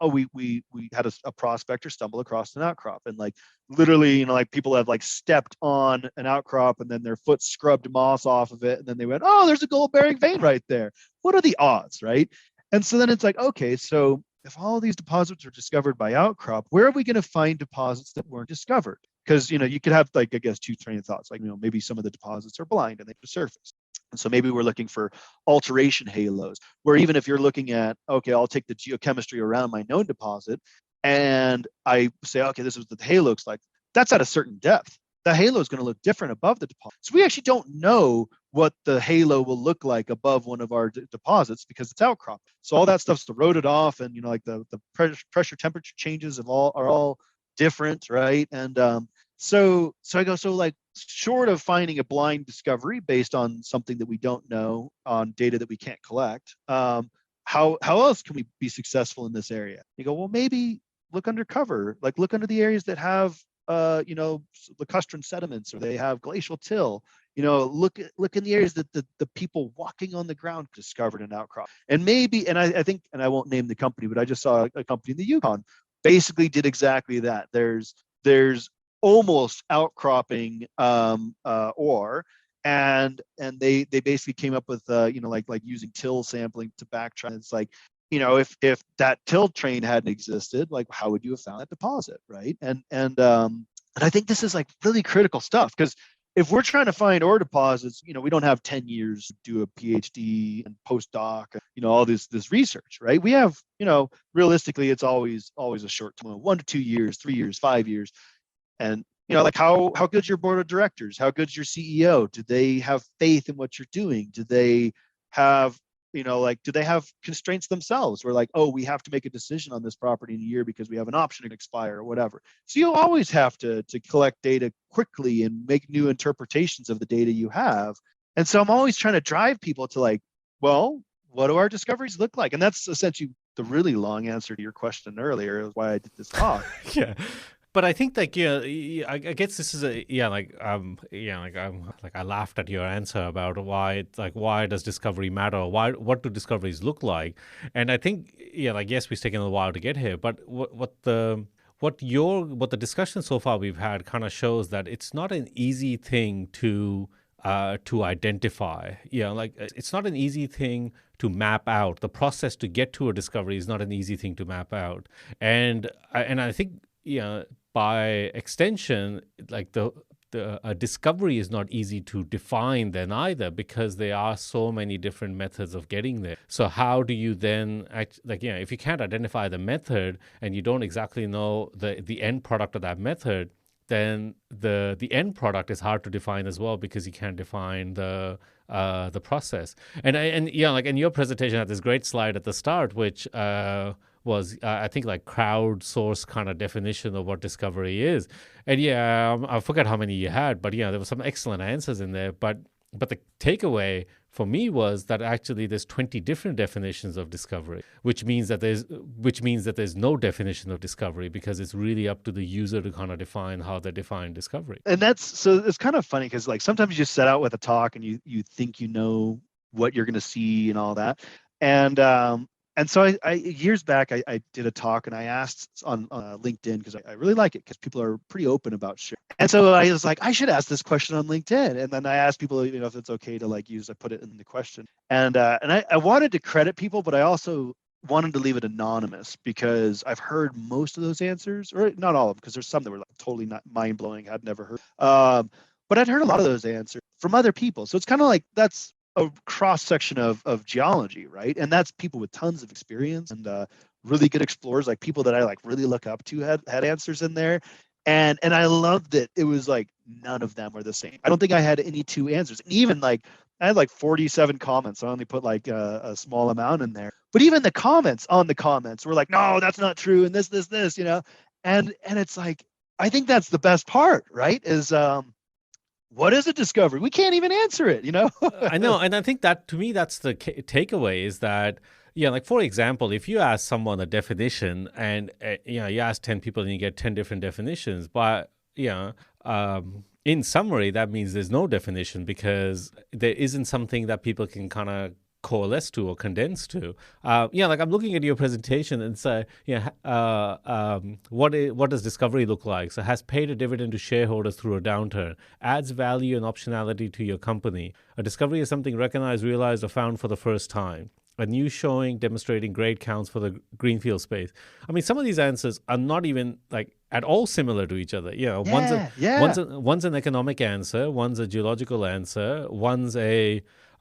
oh, we had a prospector stumble across an outcrop, and like literally, like people have like stepped on an outcrop and then their foot scrubbed moss off of it, and then they went, oh, there's a gold bearing vein right there. What are the odds, right? And so then it's like, okay, so if all these deposits are discovered by outcrop, where are we going to find deposits that weren't discovered? Because you could have like, I guess, two train of thoughts. Like, maybe some of the deposits are blind and they surface. And so maybe we're looking for alteration halos, where even if you're looking at, okay, I'll take the geochemistry around my known deposit and I say, okay, this is what the halo looks like. That's at a certain depth. The halo is going to look different above the deposit. So we actually don't know what the halo will look like above one of our deposits because it's outcrop. So all that stuff's eroded off, and like the pressure temperature changes are all different, right? And so I go, so like short of finding a blind discovery based on something that we don't know on data that we can't collect, how else can we be successful in this area? You go, well, maybe look undercover, like look under the areas that have lacustrine sediments, or they have glacial till. Look in the areas that the people walking on the ground discovered an outcrop. And maybe, and I think, and I won't name the company, but I just saw a company in the Yukon basically did exactly that. There's almost outcropping ore, and they basically came up with like using till sampling to backtrack. It's like, if that till train hadn't existed, like how would you have found that deposit, right? And I think this is like really critical stuff, because if we're trying to find ore deposits, we don't have 10 years to do a PhD and postdoc, all this research, right? We have, realistically, it's always a short time, 1 to 2 years, 3 years, 5 years. And, like how good's your board of directors? How good's your CEO? Do they have faith in what you're doing? Do they have, do they have constraints themselves? Where like, oh, we have to make a decision on this property in a year because we have an option to expire or whatever. So you always have to collect data quickly and make new interpretations of the data you have. And so I'm always trying to drive people to like, well, what do our discoveries look like? And that's essentially the really long answer to your question earlier, is why I did this talk. Yeah. But I think like I guess this is I laughed at your answer about why does discovery matter? What do discoveries look like? And I think yes, we've taken a while to get here, but what the discussion so far we've had kind of shows that it's not an easy thing to identify. It's not an easy thing to map out. The process to get to a discovery is not an easy thing to map out. And I think by extension, like a discovery is not easy to define then either, because there are so many different methods of getting there. So how do you then if you can't identify the method and you don't exactly know the end product of that method, then the end product is hard to define as well, because you can't define the process. And in your presentation had this great slide at the start, which was I think like crowdsourced kind of definition of what discovery is. And I forget how many you had, but there were some excellent answers in there. But the takeaway for me was that actually there's 20 different definitions of discovery, which means that there's no definition of discovery, because it's really up to the user to kind of define how they define discovery. And so it's kind of funny, because like sometimes you just set out with a talk and you think you know what you're going to see and all that. And so I years back, I did a talk and I asked on LinkedIn, because I really like it, because people are pretty open about shit. And so I was like, I should ask this question on LinkedIn. And then I asked people, if it's okay to I put it in the question. And I wanted to credit people, but I also wanted to leave it anonymous, because I've heard most of those answers, or not all of them, because there's some that were like totally not mind blowing, I'd never heard. But I'd heard a lot of those answers from other people. So it's kind of like that's a cross section of geology, right? And that's people with tons of experience and really good explorers, like people that I like really look up to had answers in there. And I loved that it was like none of them were the same. I don't think I had any two answers. And even like I had like 47 comments. So I only put like a small amount in there. But even the comments on the comments were like, no, that's not true. And this, and it's like, I think that's the best part, right? Is what is a discovery? We can't even answer it, I know. And I think that to me, that's the takeaway, is that, like, for example, if you ask someone a definition and, you ask 10 people and you get 10 different definitions, but, in summary, that means there's no definition, because there isn't something that people can kind of coalesce to or condense to. Like I'm looking at your presentation and say, what does discovery look like? So has paid a dividend to shareholders through a downturn, adds value and optionality to your company. A discovery is something recognized, realized, or found for the first time. A new showing demonstrating grade counts for the greenfield space. I mean, some of these answers are not even like at all similar to each other. One's an economic answer, one's a geological answer, one's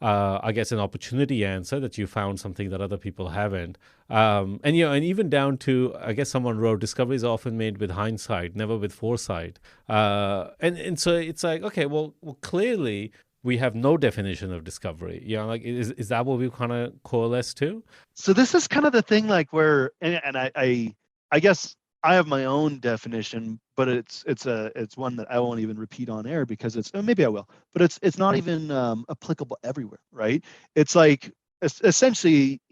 I guess an opportunity answer that you found something that other people haven't. And even down to, I guess someone wrote, discoveries are often made with hindsight, never with foresight. And so it's like, okay, well clearly we have no definition of discovery. Is that what we kind of coalesce to? So this is kind of the thing, like where, and I guess I have my own definition, but it's one that I won't even repeat on air, because maybe I will, but it's not even applicable everywhere, right? It's like essentially,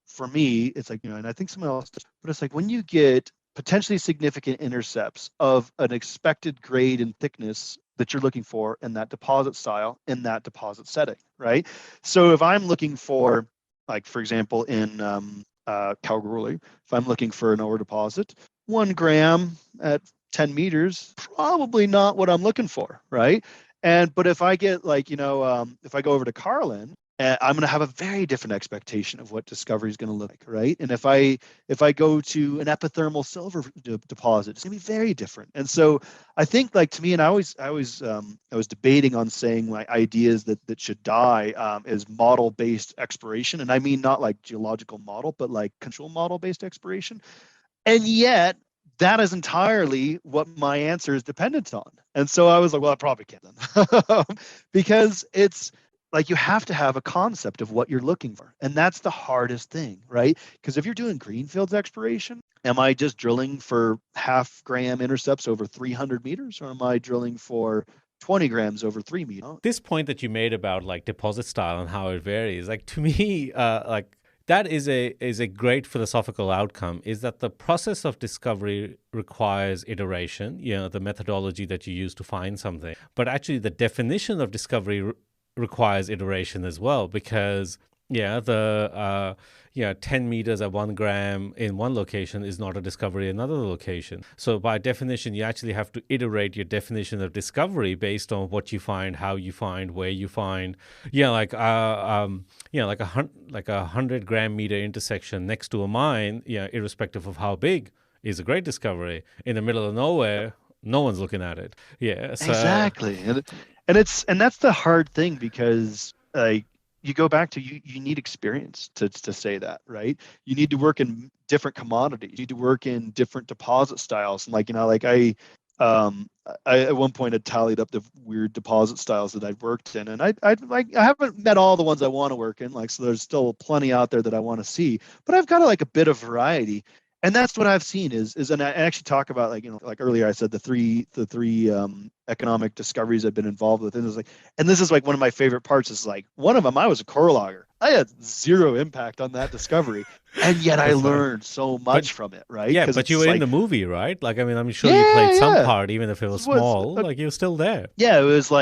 for me, it's like, and I think someone else, but it's like when you get potentially significant intercepts of an expected grade and thickness that you're looking for in that deposit style, in that deposit setting, right? So if I'm looking for, like, for example, in Kalgoorlie, if I'm looking for an ore deposit, 1 gram at 10 meters, probably not what I'm looking for, right? But if I get like, if I go over to Carlin, I'm going to have a very different expectation of what discovery is going to look like, right? And if I go to an epithermal silver deposit, it's going to be very different. And so I think, like, to me, and I was debating on saying my ideas that should die is model-based exploration, and I mean not like geological model, but like control model-based exploration. And yet, that is entirely what my answer is dependent on. And so I was like, well, I probably can't then. Because it's like you have to have a concept of what you're looking for. And that's the hardest thing, right? Because if you're doing greenfields exploration, am I just drilling for 0.5 gram intercepts over 300 meters? Or am I drilling for 20 grams over 3 meters? This point that you made about like deposit style and how it varies, like to me, like That is a great philosophical outcome, is that the process of discovery requires iteration, the methodology that you use to find something. But actually the definition of discovery requires iteration as well, because the 10 meters at 1 gram in one location is not a discovery in another location. So by definition, you actually have to iterate your definition of discovery based on what you find, how you find, where you find. Like a 100-gram meter intersection next to a mine, irrespective of how big, is a great discovery. In the middle of nowhere, no one's looking at it. Yeah, so. Exactly. And that's the hard thing, because you go back to you need experience to say that, right? You need to work in different commodities. You need to work in different deposit styles. And I at one point had tallied up the weird deposit styles that I've worked in, and I haven't met all the ones I want to work in. So there's still plenty out there that I want to see, but I've got a bit of variety. And that's what I've seen and I actually talk about like earlier I said the three economic discoveries I've been involved with, and this is one of my favorite parts is one of them, I was a core logger. I had zero impact on that discovery, and yet I learned so much from it, right? Yeah, but you were in the movie, right? I'm sure you played some part, even if it was small. You were still there. Yeah, it was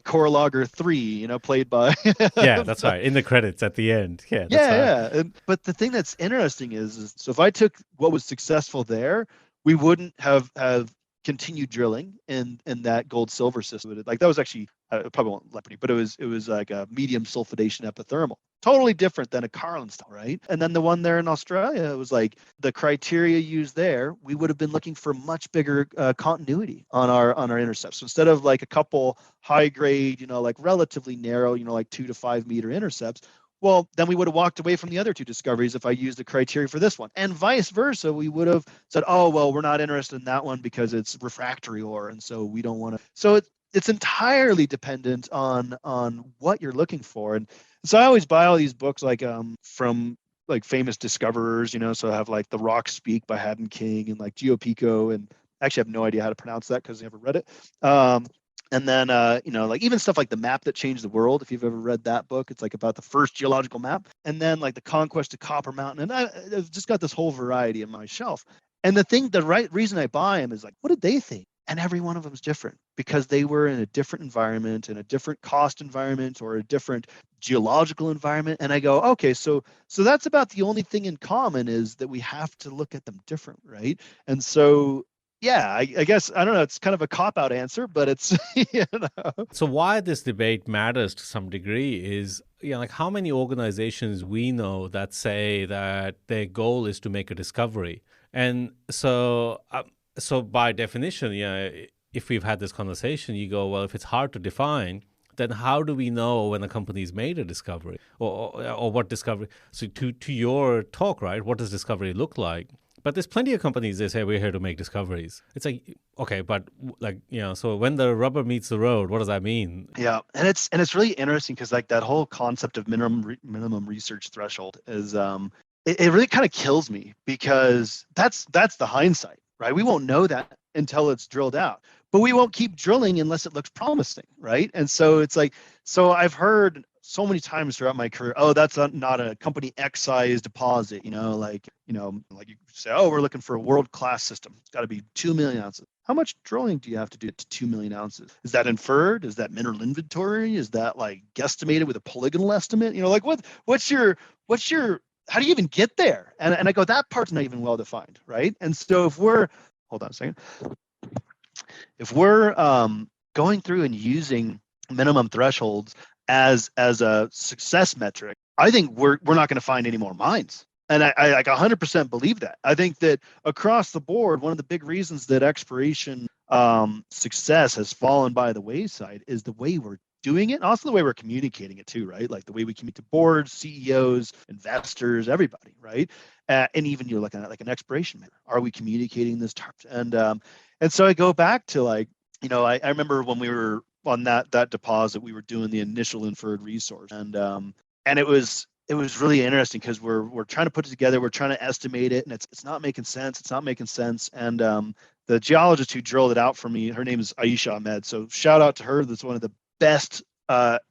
core logger 3, played by. Yeah, that's right. In the credits at the end. Yeah. That's right. But the thing that's interesting is so if I took what was successful there, we wouldn't have continued drilling in that gold silver system. That was actually probably won't let me, but it was like a medium sulfidation epithermal, totally different than a Carlin style, right? And then the one there in Australia, it was the criteria used there, we would have been looking for much bigger continuity on our intercepts. So instead of a couple high grade, relatively narrow, 2 to 5 meter intercepts, well, then we would have walked away from the other two discoveries if I used the criteria for this one. And vice versa, we would have said, oh, well, we're not interested in that one because it's refractory ore, and so we don't want to. So it's entirely dependent on what you're looking for. And so I always buy all these books from famous discoverers, so I have The Rock Speak by Haddon King and Geopico, and actually I have no idea how to pronounce that because I never read it. And then, even stuff like The Map That Changed the World, if you've ever read that book, it's about the first geological map. And then The Conquest of Copper Mountain. And I've just got this whole variety on my shelf. And the right reason I buy them is what did they think? And every one of them is different because they were in a different environment, in a different cost environment, or a different geological environment. And I go, okay, so that's about the only thing in common, is that we have to look at them different, right? And so yeah, I guess, I don't know, it's kind of a cop-out answer, but it's, So why this debate matters to some degree is, how many organizations we know that say that their goal is to make a discovery. And so by definition, if we've had this conversation, you go, well, if it's hard to define, then how do we know when a company's made a discovery or what discovery? So to your talk, right, what does discovery look like? But there's plenty of companies that say we're here to make discoveries. It's okay, but so when the rubber meets the road, what does that mean? Yeah, and it's really interesting because that whole concept of minimum research threshold is it really kind of kills me, because that's the hindsight, right? We won't know that until it's drilled out, but we won't keep drilling unless it looks promising, right? And so it's so I've heard so many times throughout my career, oh, that's not a company X size deposit, you say, oh, we're looking for a world-class system. It's got to be 2 million ounces. How much drilling do you have to do to 2 million ounces? Is that inferred? Is that mineral inventory? Is that guesstimated with a polygonal estimate? What's your, how do you even get there? And I go, that part's not even well defined, right? And so hold on a second. If we're going through and using minimum thresholds as a success metric, I think we're not going to find any more mines. And I 100% believe that. I think that across the board, one of the big reasons that exploration success has fallen by the wayside is the way we're doing it, and also the way we're communicating it too, right? The way we communicate to boards, CEOs, investors, everybody, right? And even you're looking at an exploration matter. Are we communicating this term? And so I go back to I remember when we were on that deposit, we were doing the initial inferred resource, and it was really interesting because we're trying to put it together, we're trying to estimate it, and it's not making sense. And the geologist who drilled it out for me, her name is Aisha Ahmed. So shout out to her. That's one of the best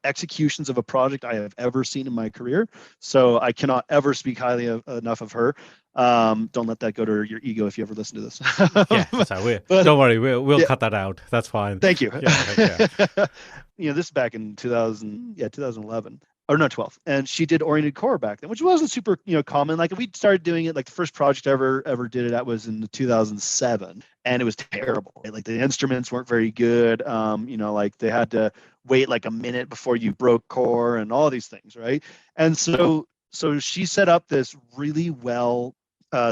executions of a project I have ever seen in my career. So I cannot ever speak highly enough of her. Don't let that go to your ego if you ever listen to this. Yeah, that's how we. But Don't worry, we'll yeah, cut that out. That's fine. thank you. Yeah, yeah. This is back in 2011 or no 12, and she did oriented core back then, which wasn't super common. Like we started doing it, like the first project I ever did it, that was in 2007, and it was terrible. Like the instruments weren't very good. Like they had to wait like a minute before you broke core and all these things, right? And so she set up this really well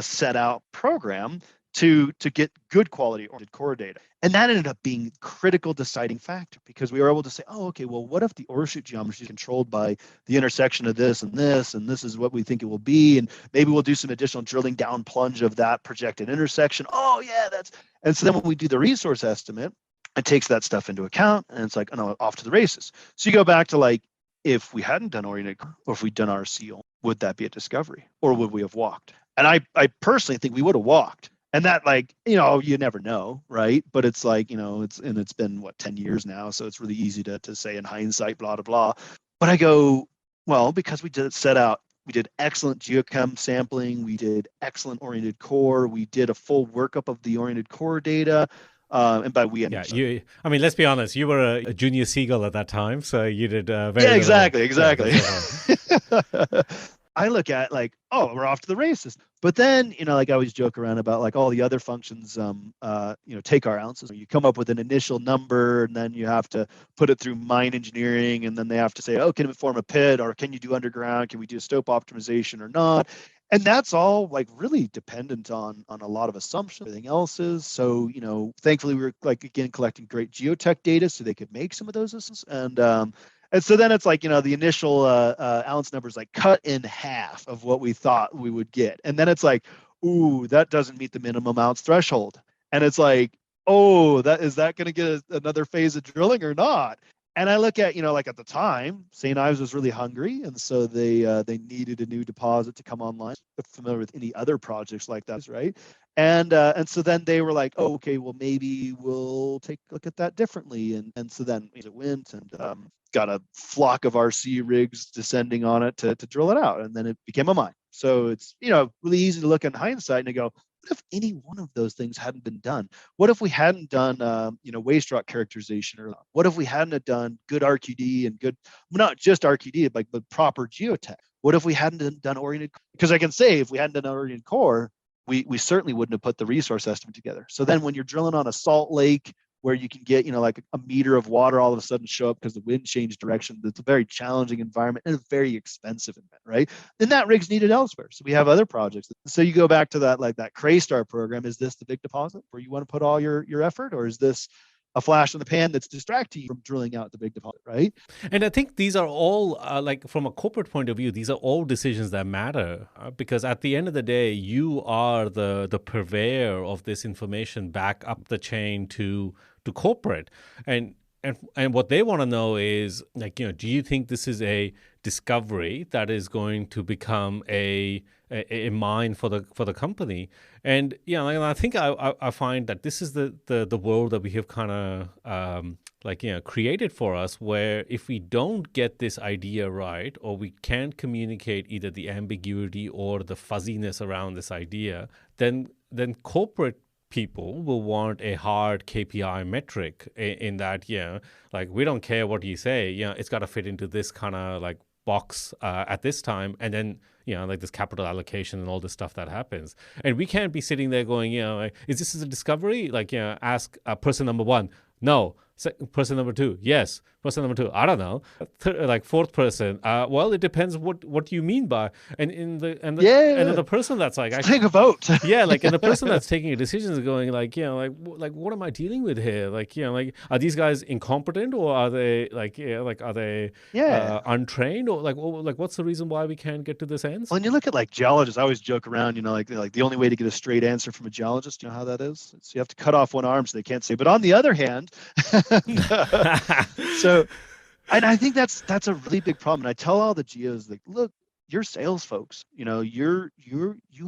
set out program to get good quality oriented core data. And that ended up being critical deciding factor, because we were able to say, oh, okay, well, what if the overshoot geometry is controlled by the intersection of this, and this is what we think it will be, and maybe we'll do some additional drilling down plunge of that projected intersection. Oh yeah, and so then when we do the resource estimate, it takes that stuff into account, and it's like, oh no, off to the races. So you go back to like, if we hadn't done oriented core, or if we'd done RC, would that be a discovery, or would we have walked? And I personally think we would have walked. And that, like, you never know, right? But it's like, it's been 10 years now, so it's really easy to say in hindsight, blah, blah, blah. But I go, well, because we did excellent geochem sampling, we did excellent oriented core, we did a full workup of the oriented core data. And by we, I mean, let's be honest, you were a junior seagull at that time, so you did very yeah, exactly. Yeah, I look at like, oh, we're off to the races. But then, like I always joke around about like all the other functions, take our ounces. You come up with an initial number, and then you have to put it through mine engineering, and then they have to say, oh, can it form a pit, or can you do underground? Can we do a stope optimization or not? And that's all like really dependent on a lot of assumptions. Everything else is. So, thankfully we were like, again, collecting great geotech data so they could make some of those assumptions. And so then it's like, the initial ounce numbers like cut in half of what we thought we would get. And then it's like, ooh, that doesn't meet the minimum ounce threshold. And it's like, oh, is that going to get another phase of drilling or not? And I look at, like at the time, St. Ives was really hungry. And so they needed a new deposit to come online. If familiar with any other projects like that, right? And so then they were like, oh, okay, well, maybe we'll take a look at that differently. And so then it went and got a flock of RC rigs descending on it to drill it out. And then it became a mine. So it's, really easy to look in hindsight and to go, what if any one of those things hadn't been done? What if we hadn't done, waste rock characterization? Or what if we hadn't done good RQD and good, not just RQD, but proper geotech? What if we hadn't done oriented? Because I can say if we hadn't done oriented core, we certainly wouldn't have put the resource estimate together. So then when you're drilling on a salt lake where you can get, like a meter of water all of a sudden show up because the wind changed direction, that's a very challenging environment and a very expensive event, right? Then that rig's needed elsewhere. So we have other projects. So you go back to that, like that Craystar program. Is this the big deposit where you want to put all your effort, or is this a flash in the pan that's distracting you from drilling out the big deposit, right? And I think these are all, like from a corporate point of view, these are all decisions that matter, because at the end of the day, you are the purveyor of this information back up the chain to corporate. And what they want to know is, like, do you think this is a discovery that is going to become a mine for the company? And I think I find that this is the world that we have kind of created for us, where if we don't get this idea right, or we can't communicate either the ambiguity or the fuzziness around this idea, then corporate people will want a hard KPI metric in that, like, we don't care what you say, it's got to fit into this kind of like box at this time, and then like this capital allocation and all this stuff that happens. And we can't be sitting there going, like, is this a discovery? Like, ask person number one, no. Person number two, yes. Person number two, I don't know. Like fourth person, well, it depends what you mean by. And then the person that's like, take a vote. Yeah, like, and the person that's taking a decision is going like, like what am I dealing with here? Like, like, are these guys incompetent, or are they are they untrained, or like what's the reason why we can't get to this end? When you look at like geologists, I always joke around, like the only way to get a straight answer from a geologist, you know how that is? So you have to cut off one arm so they can't say. But on the other hand, so, and I think that's a really big problem. And I tell all the geos, like, look, you're sales folks, you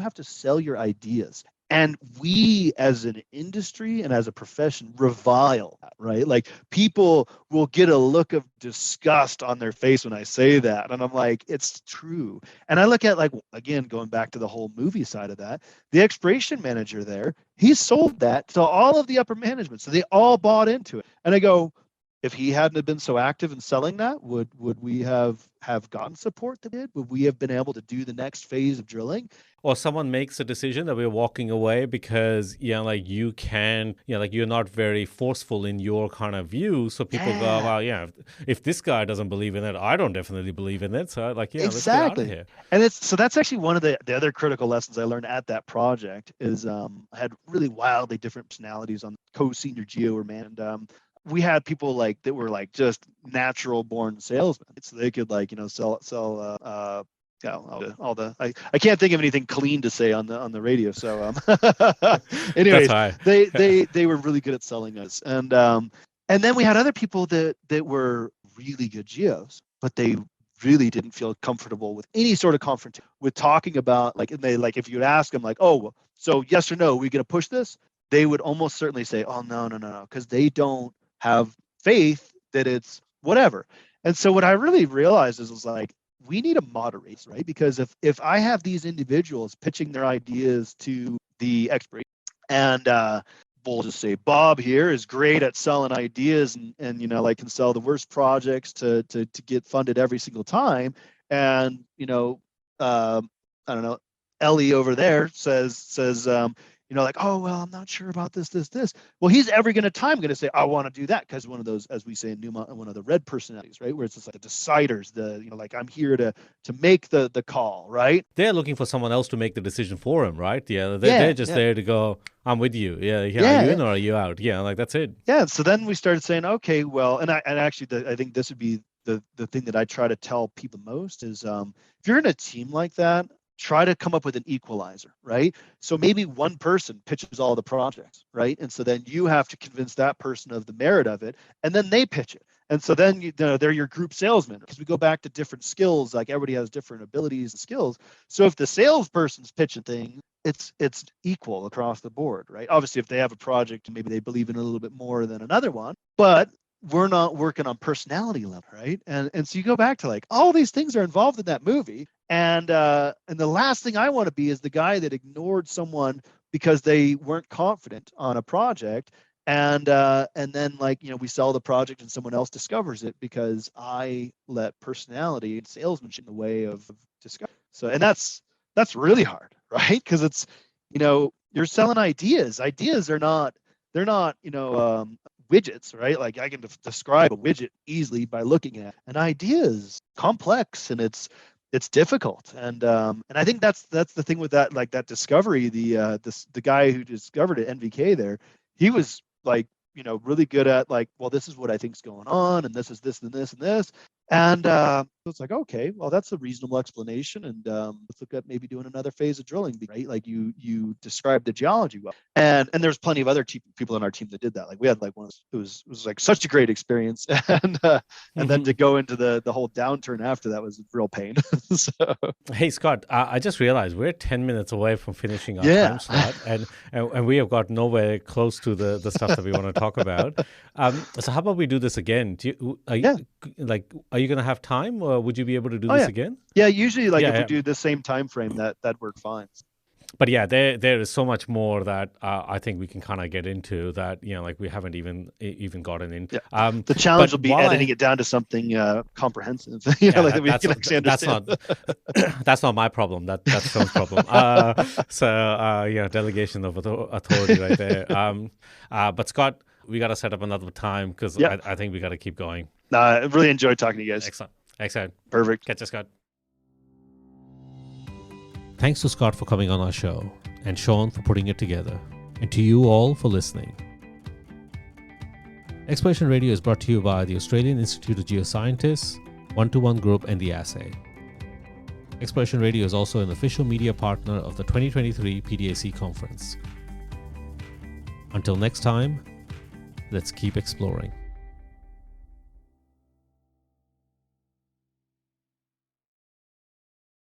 have to sell your ideas. And we as an industry and as a profession revile that, right? Like people will get a look of disgust on their face when I say that. And I'm like, it's true. And I look at, like, again, going back to the whole movie side of that, the expiration manager there, he sold that to all of the upper management. So they all bought into it. And I go, if he hadn't have been so active in selling that, would we have gotten support that did? Would we have been able to do the next phase of drilling? Or someone makes a decision that we're walking away because, like you can, like you're not very forceful in your kind of view. So people go, well, if this guy doesn't believe in it, I don't definitely believe in it. So like, let's get out of here. And that's actually one of the other critical lessons I learned at that project is I had really wildly different personalities on co-senior geo or man. And we had people like that were like just natural born salesmen, so they could like sell all the I can't think of anything clean to say on the radio. So anyways, they were really good at selling us, and then we had other people that were really good geos, but they really didn't feel comfortable with any sort of confrontation with talking about like, and they like if you'd ask them like, oh, so yes or no, are we going to push this? They would almost certainly say, oh no, because they don't have faith that it's whatever. And so what I really realized is like, we need a moderate, right? Because if I have these individuals pitching their ideas to the expert, and we'll just say Bob here is great at selling ideas and like can sell the worst projects to get funded every single time, and I don't know, Ellie over there says like, oh, well, I'm not sure about this. Well, he's every going to say, I want to do that, because one of those, as we say in Newmont, one of the red personalities, right? Where it's just like the deciders, like I'm here to make the call, right? They're looking for someone else to make the decision for him, right? They're just there to go, I'm with you. Are you in or are you out? Like that's it. Yeah. So then we started saying, okay, well, and actually I think this would be the thing that I try to tell people most is if you're in a team like that, try to come up with an equalizer, right? So maybe one person pitches all the projects, right? And so then you have to convince that person of the merit of it, and then they pitch it. And so then they're your group salesman, because we go back to different skills, like everybody has different abilities and skills. So if the salesperson's pitching things, it's equal across the board, right? Obviously, if they have a project, maybe they believe in it a little bit more than another one, but we're not working on personality level, right? And so you go back to like all these things are involved in that movie. And the last thing I want to be is the guy that ignored someone because they weren't confident on a project, and then like we sell the project and someone else discovers it because I let personality and salesmanship in the way of discovery. So and that's really hard, right? Because it's you're selling ideas. Ideas are not widgets, right? Like I can describe a widget easily by looking at an idea is complex and it's difficult, and I think that's the thing with that, like that discovery. The guy who discovered it, NVK, there, he was like really good at like, well, this is what I think's going on, and this is this and this and this, and so it's like, okay, well, that's a reasonable explanation, and let's look at maybe doing another phase of drilling, right? Like you described the geology well, and there's plenty of other people in our team that did that. Like we had like one, it was like such a great experience, and then to go into the whole downturn after that was real pain. So. Hey Scott, I just realized we're 10 minutes away from finishing our time slot, and we have got nowhere close to the stuff that we want to talk about. So how about we do this again? Are you going to have time, or would you be able to do this again? Yeah, usually if we do the same time frame, that worked fine. But yeah, there is so much more that I think we can kind of get into that, like we haven't even gotten into. Yeah. The challenge will be editing it down to something comprehensive. That's not my problem. That's Phil's problem. Delegation of authority right there. But Scott, we got to set up another time because I think we got to keep going. I really enjoyed talking to you guys. Excellent. Perfect. Catch you, Scott. Thanks to Scott for coming on our show, and Sean for putting it together, and to you all for listening. Exploration Radio is brought to you by the Australian Institute of Geoscientists, 121 Group, and The Assay. Exploration Radio is also an official media partner of the 2023 PDAC conference. Until next time, let's keep exploring.